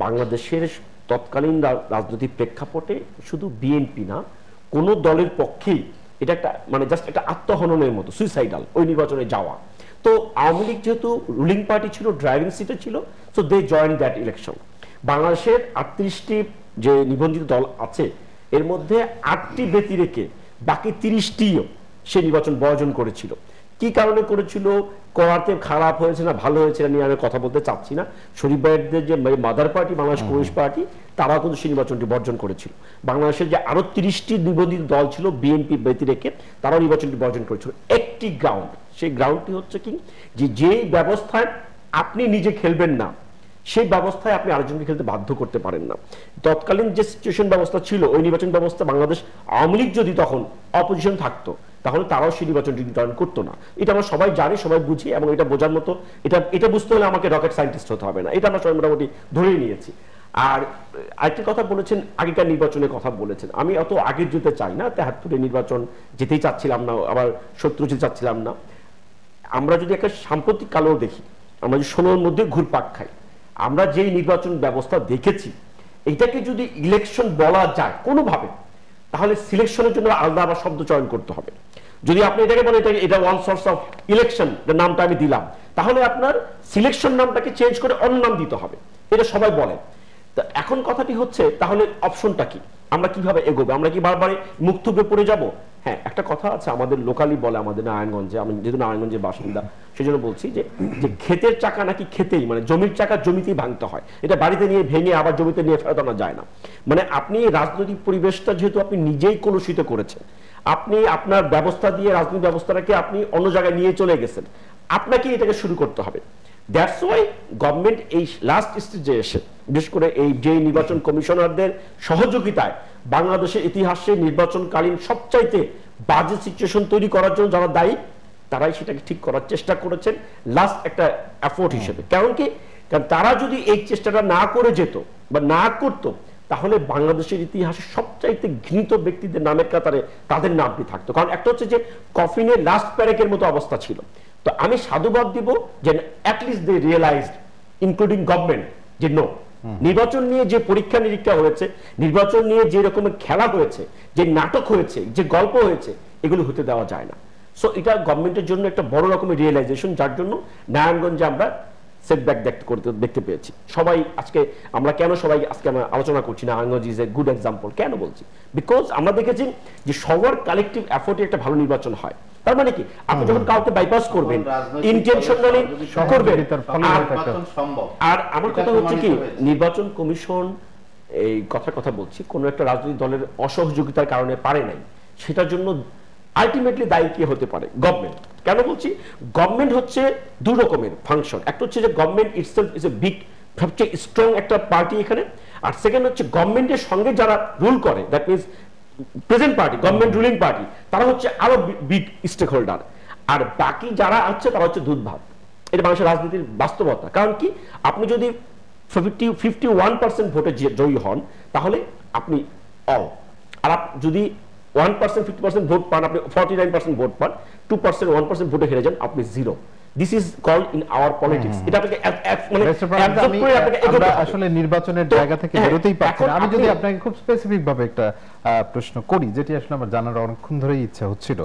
বাংলাদেশের তৎকালীন রাজনৈতিক প্রেক্ষাপটে, শুধু বিএনপি না কোন দলের পক্ষেই এটা একটা মানে জাস্ট একটা আত্মহননের মতো, সুইসাইডাল ওই নির্বাচনে যাওয়া। তো আওয়ামী লীগ যেহেতু রুলিং পার্টি ছিল, ড্রাইভিং সিটে ছিল, so they join that election. বাংলাদেশের 38টি যে নিবন্ধিত দল আছে এর মধ্যে 8টি ব্যতি রেখে বাকি 30টিও সে নির্বাচন বর্জন করেছিল। কি কারণে করেছিল, করাতে খারাপ হয়েছে না ভালো হয়েছে নিয়ে আমি কথা বলতে চাচ্ছি না। শরীফ ভাইয়ের যে mother party Bangladesh communist party, তারা কিন্তু সেই নির্বাচনটি বর্জন করেছিল। বাংলাদেশের যে আরো 30টি নিবন্ধিত দল ছিল বিএনপি ব্যতি রেখে, তারাও নির্বাচনটি বর্জন করেছিল একটি গ্রাউন্ড। সেই গ্রাউন্ডটি হচ্ছে কি, যে ব্যবস্থায় আপনি নিজে খেলবেন না সেই ব্যবস্থায় আপনি আরেকজনকে খেলতে বাধ্য করতে পারেন না। তৎকালীন যে সিচুয়েশন ব্যবস্থা ছিল, ওই নির্বাচন ব্যবস্থা বাংলাদেশ আওয়ামী লীগ যদি তখন অপোজিশন থাকতো তাহলে তারাও সেই নির্বাচনটি জয়েন করতো না। এটা আমরা সবাই জানি, সবাই বুঝি, এবং এটা বোঝার মতো, এটা বুঝতে হলে আমাকে রকেট সায়েন্টিস্ট হতে হবে না, এটা আমরা সবাই মোটামুটি ধরেই নিয়েছি। আর আরেকটি কথা বলেছেন, আগেকার নির্বাচনের কথা বলেছেন, আমি অত আগে যেতে চাই না, 73 নির্বাচন যেতেই চাচ্ছিলাম না, আবার 70 যেতে চাচ্ছিলাম না। আমরা যদি একটা সাম্প্রতিক কালেও দেখি, আমরা যদি 16-র মধ্যে ঘুরপাক খাই, আমরা যেই নির্বাচন ব্যবস্থা দেখেছি এটাকে যদি ইলেকশন বলা যায় কোনোভাবে, তাহলে সিলেকশনের জন্য আলাদা আবার শব্দ চয়ন করতে হবে। যদি আপনি এটাকে বলেন এটা ওয়ান সোর্স অফ ইলেকশন, নামটা আমি দিলাম, তাহলে আপনার সিলেকশন নামটাকে চেঞ্জ করে অন্য নাম দিতে হবে, এটা সবাই বলে। তা এখন কথাটি হচ্ছে, তাহলে অপশনটা কি, আমরা কিভাবে এগোবো? আমরা কি বারবার মুখ থুবড়ে পড়ে যাব? হ্যাঁ, একটা কথা আছে আমাদের লোকালি বলে, আমাদের নারায়ণগঞ্জে, আমি যেহেতু নারায়ণগঞ্জের বাসিন্দা সেই জন্য বলছি যে ক্ষেতের চাকা নাকি খেতেই, মানে জমির চাকা জমিতেই ভাঙতে হয়, এটা বাড়িতে নিয়ে ভেঙে আবার জমিতে নিয়ে ফেরত আনা যায় না। মানে আপনি রাজনৈতিক পরিবেশটা যেহেতু আপনি নিজেই কলুষিত করেছেন, আপনি আপনার ব্যবস্থা দিয়ে রাজনৈতিক ব্যবস্থাটাকে আপনি অন্য জায়গায় নিয়ে চলে গেছেন, আপনাকে এটাকে শুরু করতে হবে। দ্যাটস ওয়াই গভর্নমেন্ট এই লাস্ট স্টেজে এসে, বিশেষ করে এই যে নির্বাচন কমিশনারদের সহযোগিতায়, বাংলাদেশের ইতিহাসে নির্বাচনকালীন সবচাইতে বাজে সিচুয়েশন তৈরি করার জন্য যারা দায়ী, তারাই সেটাকে ঠিক করার চেষ্টা করেছেন লাস্ট একটা এফোর্ট হিসেবে। কারণ কি, কারণ তারা যদি এই চেষ্টাটা না করে যেত বা না করতো, তাহলে বাংলাদেশের ইতিহাসে সবচাইতে ঘৃণিত ব্যক্তিদের নামের কাতারে তাদের নামটি থাকতো। কারণ একটা হচ্ছে যে কফিনের লাস্ট প্যারেকের মতো অবস্থা ছিল। তো আমি সাধুবাদ দিব যে at least they realised, including government, যে নো, নির্বাচন নিয়ে যে পরীক্ষা নিরীক্ষা হয়েছে, নির্বাচন নিয়ে যে রকমের খেলা হয়েছে, যে নাটক হয়েছে, যে গল্প হয়েছে, এগুলো হতে দেওয়া যায় না। সো এটা গভর্নমেন্টের জন্য একটা বড় রকমের রিয়েলাইজেশন, যার জন্য নারায়ণগঞ্জে আমরা সেটব্যাক দেখতে পেয়েছি। সবাই আজকে আমরা কেন সবাই আজকে আমরা আলোচনা করছি Narayanganj is a good example, কেন বলছি? বিকজ আমরা দেখেছি যে সবার কালেকটিভ এফোর্টে একটা ভালো নির্বাচন হয়। তার মানে কি, আপনি যখন কাউকে বাইপাস করবেন, ইন্টেনশনালি করবেন। আর আমার কথা হচ্ছে কি, নির্বাচন কমিশন, এই কথা বলছি, কোন একটা রাজনৈতিক দলের অসহযোগিতার কারণে পারে নাই, সেটার জন্য আলটিমেটলি দায়ী কে হতে পারে? গভর্নমেন্ট। কেন বলছি? গভর্নমেন্ট হচ্ছে দু রকমের ফাংশন। একটা হচ্ছে যে government itself is a big, সবচেয়ে স্ট্রং একটা পার্টি এখানে। আর সেকেন্ড হচ্ছে গভর্নমেন্টের সঙ্গে যারা রুল করে, that means present party, government ruling party, তারা হচ্ছে আরো বিগ স্টেক হোল্ডার। আর বাকি যারা আছে তারা হচ্ছে দুধ ভাত। এটা বাংলাদেশের রাজনীতির বাস্তবতা। কারণ কি, আপনি যদি 51% ভোটে জয়ী হন তাহলে আপনি অল। আর যদি 1% 50% ভোট পান, আপনি 49% ভোট পান, 2% 1% ভোটে হেরে যান, আপনি zero. This is called in our politics. এটা আপনাকে মানে আমরা আসলে নির্বাচনের জায়গা থেকে বেরোতেই পারছি না। আমি যদি আপনাকে খুব স্পেসিফিক ভাবে একটা প্রশ্ন করি, যেটি আসলে আমার জানার অনেকক্ষণ ধরেই ইচ্ছা হচ্ছিল,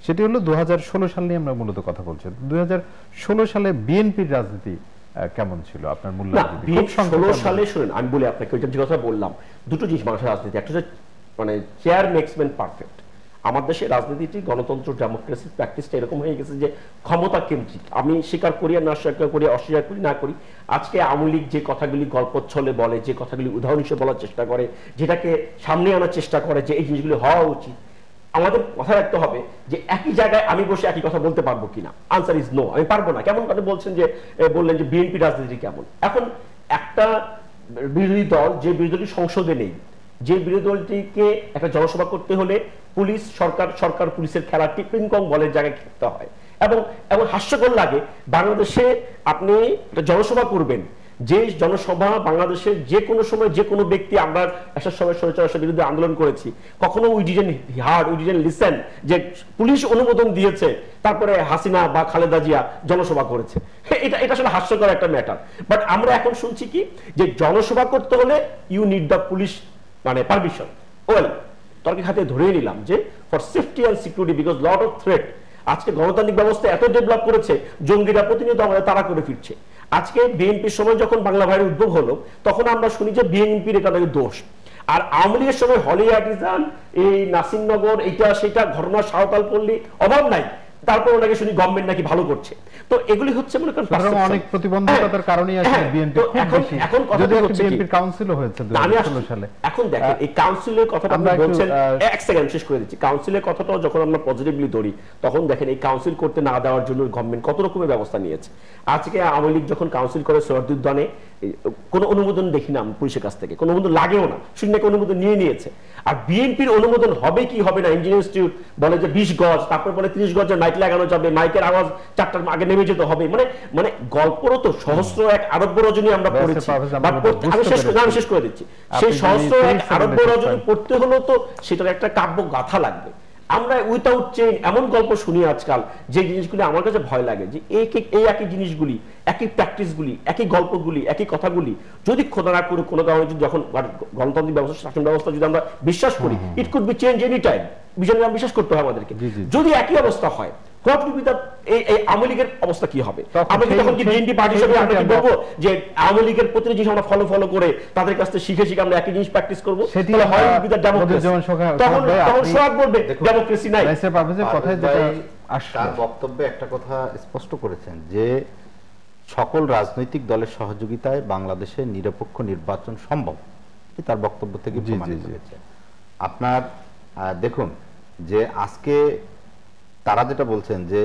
সেটি হলো 2016 সাল নিয়ে আমরা মূলত কথা বলছি। 2016 সালে বিএনপির রাজনীতি কেমন ছিল আপনার মূল্যায়ন? 2016 সালে শুনুন আমি বলি আপনাকে, ওইটা যে কথা বললাম, দুটো জিনিস মানুষের রাজনীতি, একটা হচ্ছে মানে চেয়ার মেক্স ম্যান পারফেক্ট। আমার দেশের রাজনীতিটি গণতন্ত্র ডেমোক্রেসির প্র্যাকটিসটা এরকম হয়ে গেছে যে ক্ষমতা কেন্দ্রিক। আমি স্বীকার করি আর না স্বীকার করি, অস্বীকার করি না করি, আজকে আওয়ামী লীগ যে কথাগুলি গল্পচ্ছলে বলে, যে কথাগুলি উদাহরণ হিসেবে বলার চেষ্টা করে, যেটাকে সামনে আনার চেষ্টা করে যে এই জিনিসগুলি হওয়া উচিত, আমাদের কথা রাখতে হবে যে একই জায়গায় আমি বসে একই কথা বলতে পারবো কিনা। আনসার ইজ নো, আমি পারবো না। কেমন কথা বলছেন যে বললেন যে বিএনপি রাজনীতি কেমন। এখন একটা বিরোধী দল, যে বিরোধী দলটি সংসদে নেই, যে বিরোধী দলটিকে একটা জনসভা করতে হলে পুলিশ সরকার পুলিশের খেলা টিপিংকং বলের জায়গায় খেলতে হয়, এবং হাস্যকর লাগে বাংলাদেশে আপনি একটা জনসভা করবেন, যে জনসভা বাংলাদেশের যে কোনো সময় যে কোনো ব্যক্তি, আমরা একটা সময় স্বৈরাচারের বিরুদ্ধে আন্দোলন করেছি, কখনো we didn't hard, we didn't listen যে পুলিশ অনুমোদন দিয়েছে তারপরে হাসিনা বা খালেদা জিয়া জনসভা করেছে। এটা আসলে হাস্যকর একটা ম্যাটার। বাট আমরা এখন শুনছি কি যে জনসভা করতে হলে ইউ নিড দ্য পুলিশ মানে পারমিশন। ওয়েল, তর্কে খাতে ধরে নিলাম যে for safety and security, because lot of threat. আজকে গণতান্ত্রিক ব্যবস্থা এত ডেভেলপ করেছে, জঙ্গিরা প্রতিনিয়ত আমাদের তাড়া করে ফিরছে। আজকে বিএনপির সময় যখন বাংলা ভাইয়ের উদ্যোগ হলো, তখন আমরা শুনি যে বিএনপির এটা নাকি দোষ। আর আওয়ামী লীগের সময় হলি আর্টিজান, এই নাসিমনগর, এইটা সেটা ঘটনা, সাঁওতাল পল্লী, অভাব নাই, তারপর ওনাকে শুনি গভর্নমেন্ট নাকি ভালো করছে। তো এগুলি হচ্ছে মনে করেন অনেক প্রতিবন্ধকতার কারণেই আসলে বিএনপি খুব বেশি, যদি একটা বিএনপির কাউন্সিল হয়েছে 2016 সালে। এখন দেখেন এই কাউন্সিলের কথাটা আপনি বলছেন, এক সেকেন্ড শেষ করে দিচ্ছি। কাউন্সিলের কথাটা যখন আমরা পজিটিভলি ধরি, তখন দেখেন এই কাউন্সিল করতে না দেওয়ার জন্য গভর্নমেন্ট কত রকমের ব্যবস্থা নিয়েছে। আজকে আওয়ামী লীগ যখন কাউন্সিল করে সরদুদ্দানে, কোনো অনুমোদন দেখি না পুলিশের কাছ থেকে, কোনো অনুমোদন লাগেও না, শূন্যকে অনুমোদন নিয়েছে। আর বিএনপির অনুমোদন হবে কি হবে না, ইঞ্জিনিয়ার ইনস্টিটিউট বলে যে 20 গজ, তারপর বলে 30 গজের মাইক লাগানো যাবে, মাইকের আওয়াজ 4টার আগে নেমে যেতে হবে। মানে গল্পরও তো সহস্র এক আরব্য রজনী আমরা পড়েছি। আমি শেষ করে দিচ্ছি। সেই সহস্র এক আরব্য রজনী পড়তে হলেও তো সেটার একটা কাব্য গাথা লাগবে। আমরা উইথাউট চেইন এমন গল্প শুনি আজকাল, যে জিনিসগুলি আমার কাছে ভয় লাগে, যে এই একই জিনিসগুলি, একই প্র্যাকটিসগুলি, একই গল্পগুলি, একই কথাগুলি যদি খোদা না করে কোনো কারণে যখন গণতান্ত্রিক ব্যবস্থা, শাসন ব্যবস্থা যদি আমরা বিশ্বাস করি, it could be change any time, বিষয়টা বিশ্বাস করতে হয় আমাদেরকে। যদি একই অবস্থা হয়, হোয়াট উইল বি দ্য এই আওয়ামী লীগের অবস্থা কি হবে? আমরা কি তখন কি বিএনপি পার্টি হিসেবে আমরা কি বলবো যে আওয়ামী লীগের প্রতিটি জিনিস আমরা ফলো করে তাদের কাছ থেকে শিখে আমরা একই জিনিস প্র্যাকটিস করবো? তাহলে হয় উইল বি দ্য ডেমোক্রেসি। তখন সোহাগ বলবে ডেমোক্রেসি নাই। তার বক্তব্যে একটা কথা স্পষ্ট করেছেন যে সকল রাজনৈতিক দলের সহযোগিতায় বাংলাদেশে নিরপেক্ষ নির্বাচন সম্ভব, তার বক্তব্য থেকে প্রমাণিত হয়েছে। আপনার দেখুন যে আজকে তারা যেটা বলছেন যে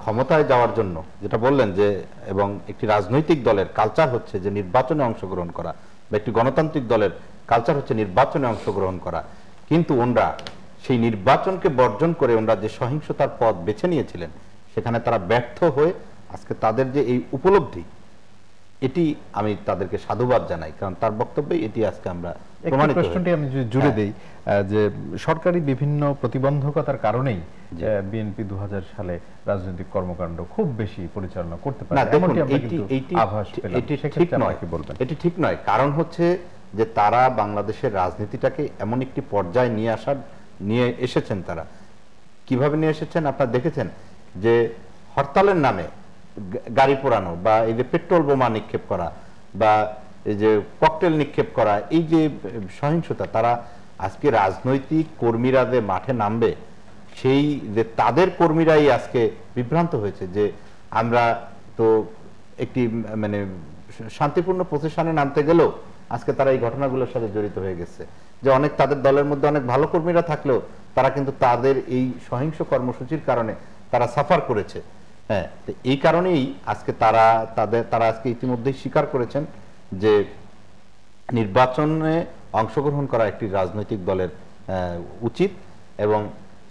ক্ষমতায় যাওয়ার জন্য, যেটা বললেন যে, এবং একটি রাজনৈতিক দলের কালচার হচ্ছে যে নির্বাচনে অংশগ্রহণ করা, বা একটি গণতান্ত্রিক দলের কালচার হচ্ছে নির্বাচনে অংশগ্রহণ করা, কিন্তু ওনরা সেই নির্বাচনকে বর্জন করে ওনরা যে সহিংসতার পথ বেছে নিয়েছিলেন, সেখানে তারা ব্যর্থ হয়ে আজকে তাদের যে এই উপলব্ধি, এটি আমি তাদেরকে সাধুবাদ জানাই, কারণ তার বক্তব্যে এটি আজকে আমরা প্রমাণিত। প্রশ্নটি আমি জুড়ে দেই যে সরকারি বিভিন্ন প্রতিবন্ধকতার কারণেই বিএনপি 2000 সালে রাজনৈতিক কর্মকাণ্ড খুব বেশি পরিচালনা করতে পারে না, এমনটি আমরা কিন্তু আভাস পেলাম। এটি ঠিক নয়, এটি ঠিক নয়। কারণ হচ্ছে যে তারা বাংলাদেশের রাজনীতিটাকে এমন একটি পর্যায়ে নিয়ে এসেছেন। তারা কিভাবে নিয়ে এসেছেন আপনারা দেখেছেন, যে হরতালের নামে গাড়ি পোড়ানো, বা এই যে পেট্রোল বোমা নিক্ষেপ করা, বা এই যে ককটেল নিক্ষেপ করা, এই যে সহিংসতা, তারা আজকে রাজনৈতিক কর্মীরা যে মাঠে নামবে, সেই যে তাদের কর্মীরাই আজকে বিভ্রান্ত হয়েছে যে আমরা তো একটি মানে শান্তিপূর্ণ প্রতিষ্ঠানে নামতে গেলেও আজকে তারা এই ঘটনাগুলোর সাথে জড়িত হয়ে গেছে। যে অনেক তাদের দলের মধ্যে অনেক ভালো কর্মীরা থাকলেও তারা কিন্তু তাদের এই সহিংস কর্মসূচির কারণে তারা সাফার করেছে। হ্যাঁ, এই কারণেই আজকে তারা আজকে ইতিমধ্যেই স্বীকার করেছেন যে নির্বাচনে অংশগ্রহণ করা একটি রাজনৈতিক দলের উচিত, এবং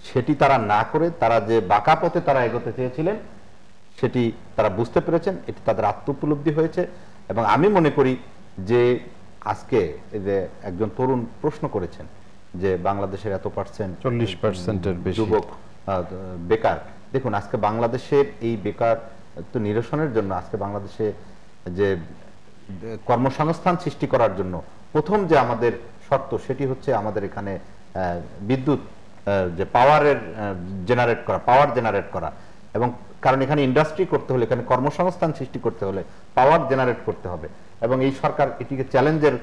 সেটি তারা না করে তারা যে বাঁকা পথে তারা এগোতে চেয়েছিলেন সেটি তারা বুঝতে পেরেছেন। এটি তাদের আত্ম উপলব্ধি হয়েছে, এবং আমি মনে করি যে আজকে এই যে একজন তরুণ প্রশ্ন করেছেন যে বাংলাদেশের এত পার্সেন্ট 40%-এর বেশি যুবক বেকার। দেখুন আজকে বাংলাদেশের এই বেকার তো নিরসনের জন্য আজকে বাংলাদেশে যে কর্মসংস্থান সৃষ্টি করার জন্য প্রথম যে আমাদের শর্ত সেটি হচ্ছে আমাদের এখানে বিদ্যুৎ যে পাওয়ার জেনারেট করা, এবং কারণ এখানে ইন্ডাস্ট্রি করতে হলে, এখানে কর্মসংস্থান সৃষ্টি করতে হলে পাওয়ার জেনারেট করতে হবে, এবং এই সরকার এটিকে চ্যালেঞ্জের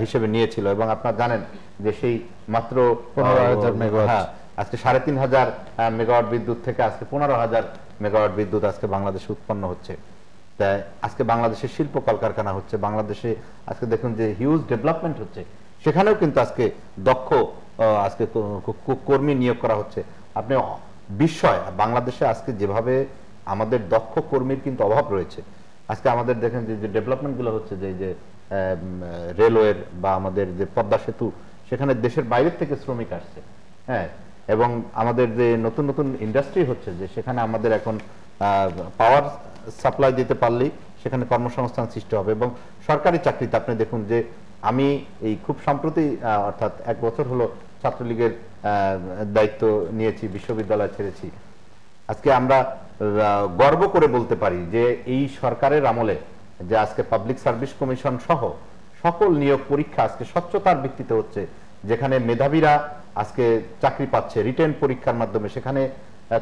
হিসেবে নিয়েছিল। এবং আপনারা জানেন যে সেই মাত্র 15,000 মেগাওয়াট, আজকে 3,500 মেগাওয়াট বিদ্যুৎ থেকে আজকে 15,000 মেগাওয়াট বিদ্যুৎ আজকে বাংলাদেশে উৎপন্ন হচ্ছে। তাই আজকে বাংলাদেশে শিল্প কলকারখানা হচ্ছে, বাংলাদেশে আজকে দেখুন যে হিউজ ডেভেলপমেন্ট হচ্ছে, সেখানেও কিন্তু আজকে দক্ষ আজকে কর্মী নিয়োগ করা হচ্ছে। আপনি বিস্ময়, বাংলাদেশে আজকে যেভাবে আমাদের দক্ষ কর্মীর কিন্তু অভাব রয়েছে। আজকে আমাদের দেখেন যে ডেভেলপমেন্ট গুলো হচ্ছে, যে রেলওয়ের বা আমাদের যে পদ্মা সেতু, সেখানে দেশের বাইরে থেকে শ্রমিক আসছে, হ্যাঁ, এবং আমাদের যে নতুন নতুন ইন্ডাস্ট্রি হচ্ছে, যে সেখানে আমাদের এখন পাওয়ার সাপ্লাই দিতে পারলেই সেখানে কর্মসংস্থান সৃষ্টি হবে। এবং সরকারি চাকরিতে আপনি দেখুন যে আমি এই খুব সম্প্রতি অর্থাৎ 1 বছর হলো ছাত্রলীগের দায়িত্ব নিয়েছি, বিশ্ববিদ্যালয় ছেড়েছি। আজকে আমরা গর্ব করে বলতে পারি যে এই সরকারের আমলে যে আজকে পাবলিক সার্ভিস কমিশন সহ সকল নিয়োগ পরীক্ষা আজকে স্বচ্ছতার ভিত্তিতে হচ্ছে, যেখানে মেধাবীরা আজকে চাকরি পাচ্ছে রিটেন পরীক্ষার মাধ্যমে, সেখানে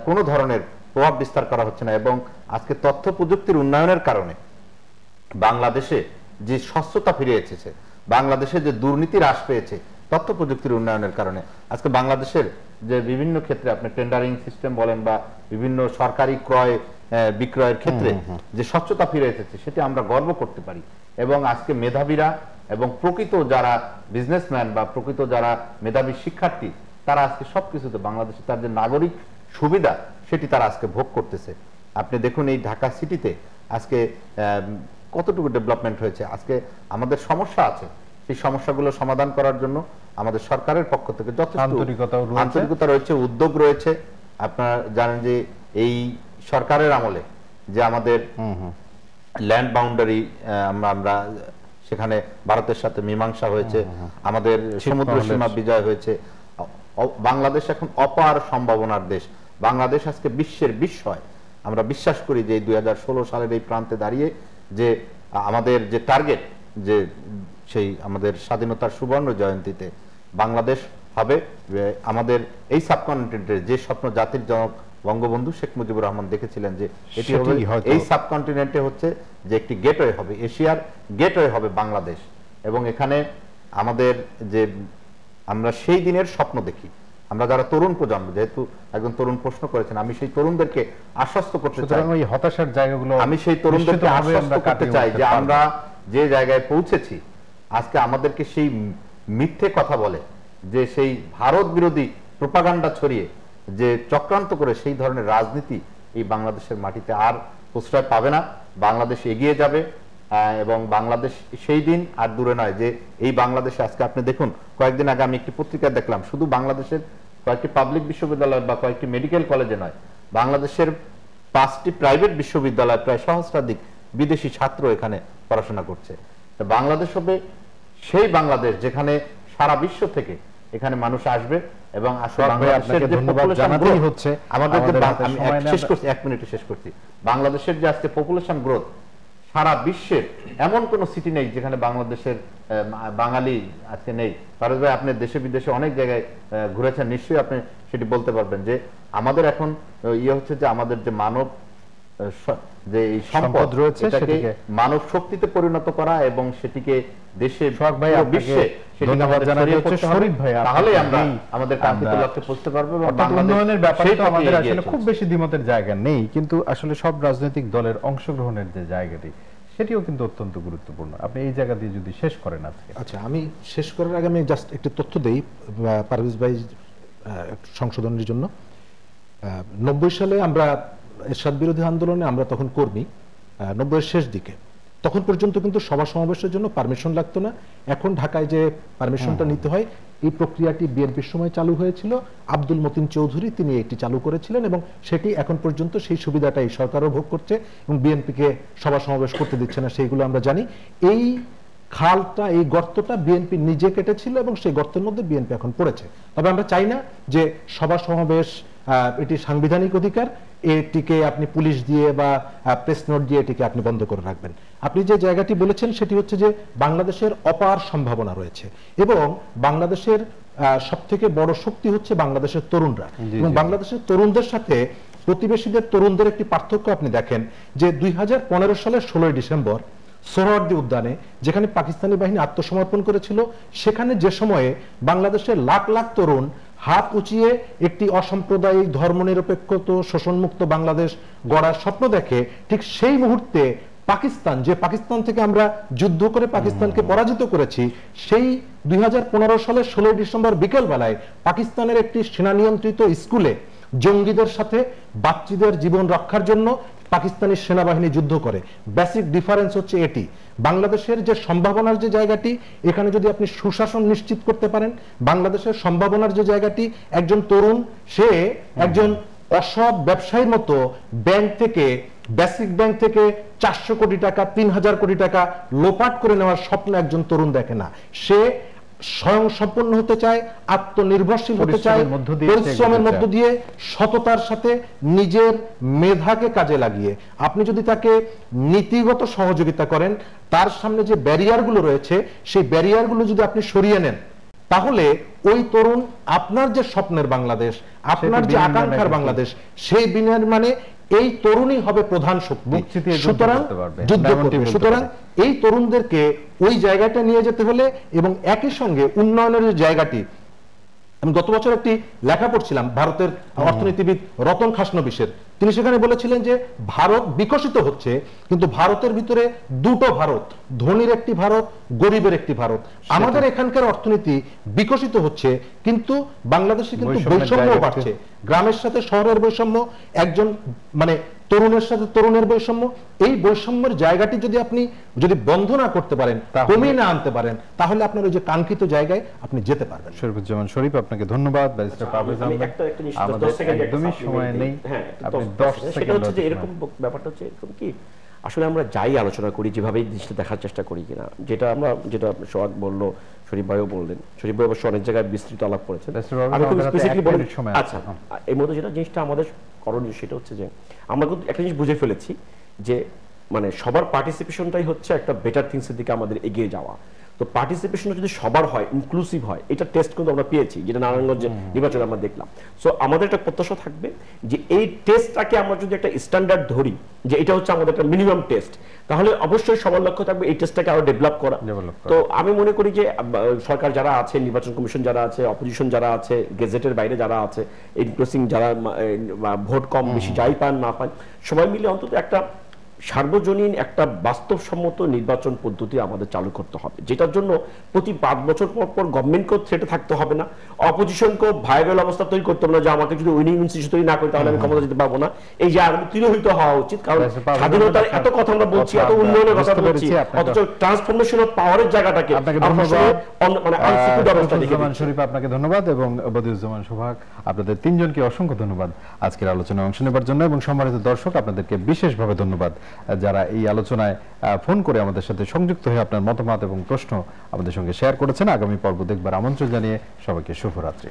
কোনো ধরনের প্রভাব বিস্তার করা হচ্ছে না। এবং আজকে তথ্য প্রযুক্তির উন্নয়নের কারণে বাংলাদেশে যে স্বচ্ছতা ফিরে এসেছে, বাংলাদেশে যে দুর্নীতি হ্রাস পেয়েছে তথ্য প্রযুক্তির উন্নয়নের কারণে, আজকে বাংলাদেশের যে বিভিন্ন ক্ষেত্রে আপনি টেন্ডারিং সিস্টেম বলেন বা বিভিন্ন সরকারি ক্রয় বিক্রয়ের ক্ষেত্রে যে স্বচ্ছতা ফিরে এসেছে, সেটি আমরা গর্ব করতে পারি। এবং আজকে মেধাবীরা এবং প্রকৃত যারা বিজনেসম্যান বা প্রকৃত যারা মেধাবী শিক্ষার্থী, তারা আজকে সবকিছুতে বাংলাদেশে তার যে নাগরিক সুবিধা সেটি তারা আজকে ভোগ করতেছে। আপনি দেখুন এই ঢাকা সিটিতে আজকে কতটুকু ডেভেলপমেন্ট হয়েছে। আজকে আমাদের সমস্যা আছে, সেই সমস্যাগুলো সমাধান করার জন্য আমাদের সরকারের পক্ষ থেকে যথেষ্ট আন্তরিকতা রয়েছে, উদ্যোগ রয়েছে। আপনারা জানেন যে এই সরকারের আমলে যে আমাদের ল্যান্ড বাউন্ডারি আমরা সেখানে ভারতের সাথে মীমাংসা হয়েছে, আমাদের সমুদ্র সীমা বিজয় হয়েছে। বাংলাদেশ এখন অপার সম্ভাবনার দেশ। বাংলাদেশ আজকে বিশ্বের বিস্ময়। আমরা বিশ্বাস করি যে 2016 সালের এই প্রান্তে দাঁড়িয়ে যে আমাদের যে টার্গেট, যে সেই আমাদের স্বাধীনতার সুবর্ণ জয়ন্তীতে বাংলাদেশ হবে আমাদের এই সাবকন্টিনেন্টের যে স্বপ্ন জাতির জনক বঙ্গবন্ধু শেখ মুজিবুর রহমান দেখেছিলেন, যে এটি হবে এই সাবকন্টিনেন্টে হচ্ছে যে একটি গেটওয়ে হবে, এশিয়ার গেটওয়ে হবে বাংলাদেশ। এবং এখানে আমাদের যে আমরা সেই দিনের স্বপ্ন দেখি, আমরা যারা তরুণ প্রজন্ম, যেহেতু একজন তরুণ প্রশ্ন করেছেন, আমি সেই তরুণদেরকে আশ্বস্ত করতে চাই, এই হতাশার জায়গাগুলো আমি সেই তরুণদেরকে আশ্বস্ত করতে চাই যে আমরা যে জায়গায় পৌঁছেছি, আজকে আমাদেরকে সেই মিথ্যে কথা বলে যে সেই ভারত বিরোধী প্রোপাগান্ডা ছড়িয়ে যে চক্রান্ত করে সেই ধরনের রাজনীতি এই বাংলাদেশের মাটিতে আর প্রশ্রয় পাবে না। বাংলাদেশ এগিয়ে যাবে এবং বাংলাদেশ সেই দিন আর দূরে নয় যে এই বাংলাদেশে আজকে আপনি দেখুন, কয়েকদিন আগে আমি একটি পত্রিকা দেখলাম, শুধু বাংলাদেশের কয়েকটি পাবলিক বিশ্ববিদ্যালয় বা কয়েকটি মেডিকেল কলেজে নয়, বাংলাদেশের 5টি প্রাইভেট বিশ্ববিদ্যালয় প্রায় সহস্রাধিক বিদেশি ছাত্র এখানে পড়াশোনা করছে। বাংলাদেশ হবে সেই বাংলাদেশ যেখানে সারা বিশ্ব থেকে এখানে মানুষ আসবে এবং বাংলাদেশের যে আজকে পপুলেশন গ্রোথ, সারা বিশ্বের এমন কোন সিটি নেই যেখানে বাংলাদেশের বাঙালি আজকে নেই। ফারুক ভাই, আপনি দেশে বিদেশে অনেক জায়গায় ঘুরেছেন, নিশ্চয়ই আপনি সেটি বলতে পারবেন যে আমাদের এখন হচ্ছে যে আমাদের যে মানব যে এই সম্পদ রয়েছে সেটাকে মানব শক্তিতে পরিণত করা এবং সেটিকে দেশে বিশ্বে তাহলে আমরা আমাদের কাঙ্ক্ষিত লক্ষ্যে পৌঁছতে পারবো। উন্নয়নের ব্যাপারে তো আমাদের আসলে খুব বেশি দ্বিমতের জায়গা নেই, কিন্তু আসলে সব রাজনৈতিক দলের অংশগ্রহণের যে জায়গাটি সেটিও কিন্তু অত্যন্ত গুরুত্বপূর্ণ। আপনি এই জায়গা দিয়ে যদি শেষ করেন আজকে। আচ্ছা, আমি শেষ করার আগে আমি জাস্ট একটি তথ্য দেই পারভেজ ভাই সংশোধনের জন্য। 90 সালে আমরা এরশাদ বিরোধী আন্দোলনে আমরা তখন কর্মী, 90-এর শেষ দিকে, তখন পর্যন্ত কিন্তু সভা সমাবেশের জন্য পারমিশন লাগতো না। এখন ঢাকায় যে পারমিশনটা নিতে হয়, এই প্রক্রিয়াটি বিএনপির সময় চালু হয়েছিল। আব্দুল মতিন চৌধুরী তিনি এটি চালু করেছিলেন এবং সেটি এখন পর্যন্ত সেই সুবিধাটা এই সরকারও ভোগ করছে এবং বিএনপিকে সভা সমাবেশ করতে দিচ্ছে না, সেইগুলো আমরা জানি। এই খালটা, এই গর্তটা বিএনপি নিজে কেটেছিল এবং সেই গর্তের মধ্যে বিএনপি এখন পড়েছে। তবে আমরা চাই না যে সভা সমাবেশ, এটি সাংবিধানিক অধিকার, এটিকে আপনি পুলিশ দিয়ে বা প্রেস নোট দিয়ে এটিকে আপনি বন্ধ করে রাখবেন। আপনি যে জায়গাটি বলেছেন সেটি হচ্ছে যে বাংলাদেশের অপার সম্ভাবনা রয়েছে এবং বাংলাদেশের সবথেকে বড় শক্তি হচ্ছে বাংলাদেশের তরুণরা, এবং বাংলাদেশের তরুণদের সাথে প্রতিবেশীদের তরুণদের একটি পার্থক্য আপনি দেখেন যে 2015 সালের 16 ডিসেম্বর সোহরাওয়ার্দী উদ্যানে যেখানে পাকিস্তানি বাহিনী আত্মসমর্পণ করেছিল, সেখানে যে সময়ে বাংলাদেশের লাখ লাখ তরুণ হাত উঁচিয়ে একটি অসাম্প্রদায়িক ধর্মনিরপেক্ষ শোষণমুক্ত বাংলাদেশ গড়ার স্বপ্ন দেখে, ঠিক সেই মুহূর্তে পাকিস্তান, যে পাকিস্তান থেকে আমরা যুদ্ধ করে পাকিস্তানকে পরাজিত করেছি, সেই 2015 সালের 16 ডিসেম্বর বিকেল বেলায় পাকিস্তানের একটি সেনা নিয়ন্ত্রিত স্কুলে জঙ্গিদের সাথে বাচ্চাদের জীবন রক্ষার জন্য পাকিস্তানি সেনাবাহিনী যুদ্ধ করে। বেসিক ডিফারেন্স হচ্ছে এটি। বাংলাদেশের যে সম্ভাবনার যে জায়গাটি, এখানে যদি আপনি সুশাসন নিশ্চিত করতে পারেন, বাংলাদেশের সম্ভাবনার যে জায়গাটি, একজন তরুণ সে একজন অসৎ ব্যবসায়ীর মতো ব্যাংক থেকে, বেসিক ব্যাংক থেকে 400 কোটি টাকা, 3000 কোটি টাকা লোপাট করে নেওয়ার স্বপ্ন একজন তরুণ দেখে না। সে স্বয়ং সম্পন্ন হতে চায়, আত্মনির্ভরশীল হতে চায়, পরিশ্রমের মধ্য দিয়ে সততার সাথে নিজের মেধাকে কাজে লাগিয়ে। আপনি যদি তাকে নীতিগত সহযোগিতা করেন, তার সামনে যে ব্যারিয়ারগুলো রয়েছে সেই ব্যারিয়ারগুলো যদি আপনি সরিয়ে নেন, তাহলে ওই তরুণ আপনার যে স্বপ্নের বাংলাদেশ, আপনার যে আকাঙ্ক্ষার বাংলাদেশ, সেই বিনির্মাণে এই তরুণই হবে প্রধান শক্তি। সুতরাং যুদ্ধ করবে। সুতরাং এই তরুণদেরকে ওই জায়গাটা নিয়ে যেতে হলে, এবং একই সঙ্গে উন্নয়নের যে জায়গাটি, আমি গত বছর একটি লেখা পড়ছিলাম ভারতের অর্থনীতিবিদ রতন খাসনবিশের, তিনি সেখানে বলেছিলেন যে ভারত বিকশিত হচ্ছে, কিন্তু ভারতের ভিতরে দুটো ভারত, ধনীর একটি ভারত, গরিবের একটি ভারত। আমাদের এখানকার অর্থনীতি বিকশিত হচ্ছে, কিন্তু বাংলাদেশে কিন্তু বৈষম্য বাড়ছে, গ্রামের সাথে শহরের বৈষম্য, একজন মানে তরুণের সাথে তরুণের বৈষম্য। এই বৈষম্যের জায়গাটি যদি আপনি বন্ধ না করতে পারেন, কমিয়ে না আনতে পারেন, তাহলে আপনার ওই যে কাঙ্ক্ষিত জায়গায় আপনি যেতে পারবেন। শরীফুজ্জামান শরীফ, আপনাকে ধন্যবাদ। ব্যারিস্টার পারভেজ আহমেদ, আমাদের একদমই সময় নেই, আপনি 10 সেকেন্ড। এরকম ব্যাপারটা হচ্ছে এরকম কি, আসলে আমরা যাই আলোচনা করি, যেভাবে জিনিসটা দেখার চেষ্টা করি কিনা, যেটা সোহাগ বললো, শরীফ ভাইও বললেন, শরীফ ভাই অবশ্য অনেক জায়গায় বিস্তৃত আলাপ করেছেন। আমি খুব স্পেসিফিকলি বলি, আচ্ছা, এই মধ্যে যেটা জিনিসটা আমাদের করণীয় সেটা হচ্ছে যে আমরা কিন্তু একটা জিনিস বুঝে ফেলেছি যে মানে সবার পার্টিসিপেশনটাই হচ্ছে একটা বেটার থিংসের দিকে আমাদের এগিয়ে যাওয়া। তো পার্টিসিপেশন যদি সবার হয়, ইনক্লুসিভ হয়, এটা টেস্ট কিন্তু আমরা পেয়েছি, যেটা নারায়ণগঞ্জের নির্বাচনে আমরা দেখলাম। সো আমাদের একটা প্রত্যাশা থাকবে যে এই টেস্টটাকে আমরা যদি একটা স্ট্যান্ডার্ড ধরি, যে এটা হচ্ছে আমাদের একটা মিনিমাম টেস্ট, তাহলে অবশ্যই সবার লক্ষ্য থাকবে এই টেস্টটাকে আরো ডেভেলপ করা। তো আমি মনে করি যে সরকার যারা আছে, নির্বাচন কমিশন যারা আছে, অপোজিশন যারা আছে, গেজেটের বাইরে যারা আছে, ইনক্লুসিং যারা ভোট কম বেশি যাই পান না পান, সবাই মিলে অন্তত একটা সার্বজনীন একটা বাস্তবসম্মত নির্বাচন পদ্ধতি আমাদের চালু করতে হবে, যেটার জন্য প্রতি 5 বছর পর পর গভর্নমেন্টকেও থ্রেটে থাকতে হবে না, অপোজিশনকেও ভাইবেল অবস্থা তৈরি করতে হবে না যে আমাকে যদি উইনিং ইনস্টিটিউশন তৈরি না করি তাহলে আমি ক্ষমতা দিতে পারবো না। এই যে আরো তিরোহিত হওয়া উচিত, কারণ স্বাধীনতার এত কথা আমরা বলছি, এত উন্নয়নের কথা বলছি, অথচ ট্রান্সফরমেশন অফ পাওয়ারের জায়গাটাকে মানে আনসিকিউরড অবস্থা দেখে। শরীফ, আপনাকে ধন্যবাদ, এবং বদিউজ্জামান সোহাগ, আপনাদের তিনজনকে অসংখ্য ধন্যবাদ আজকের আলোচনায় অংশ নেবার জন্য। এবং সম্মানিত দর্শক, আপনাদেরকে বিশেষভাবে ধন্যবাদ যারা এই আলোচনায় ফোন করে আমাদের সাথে সংযুক্ত হয়ে আপনার মতামত এবং প্রশ্ন আমাদের সঙ্গে শেয়ার করেছেন। আগামী পর্ব দেখবার আমন্ত্রণ জানিয়ে সবাইকে শুভরাত্রি।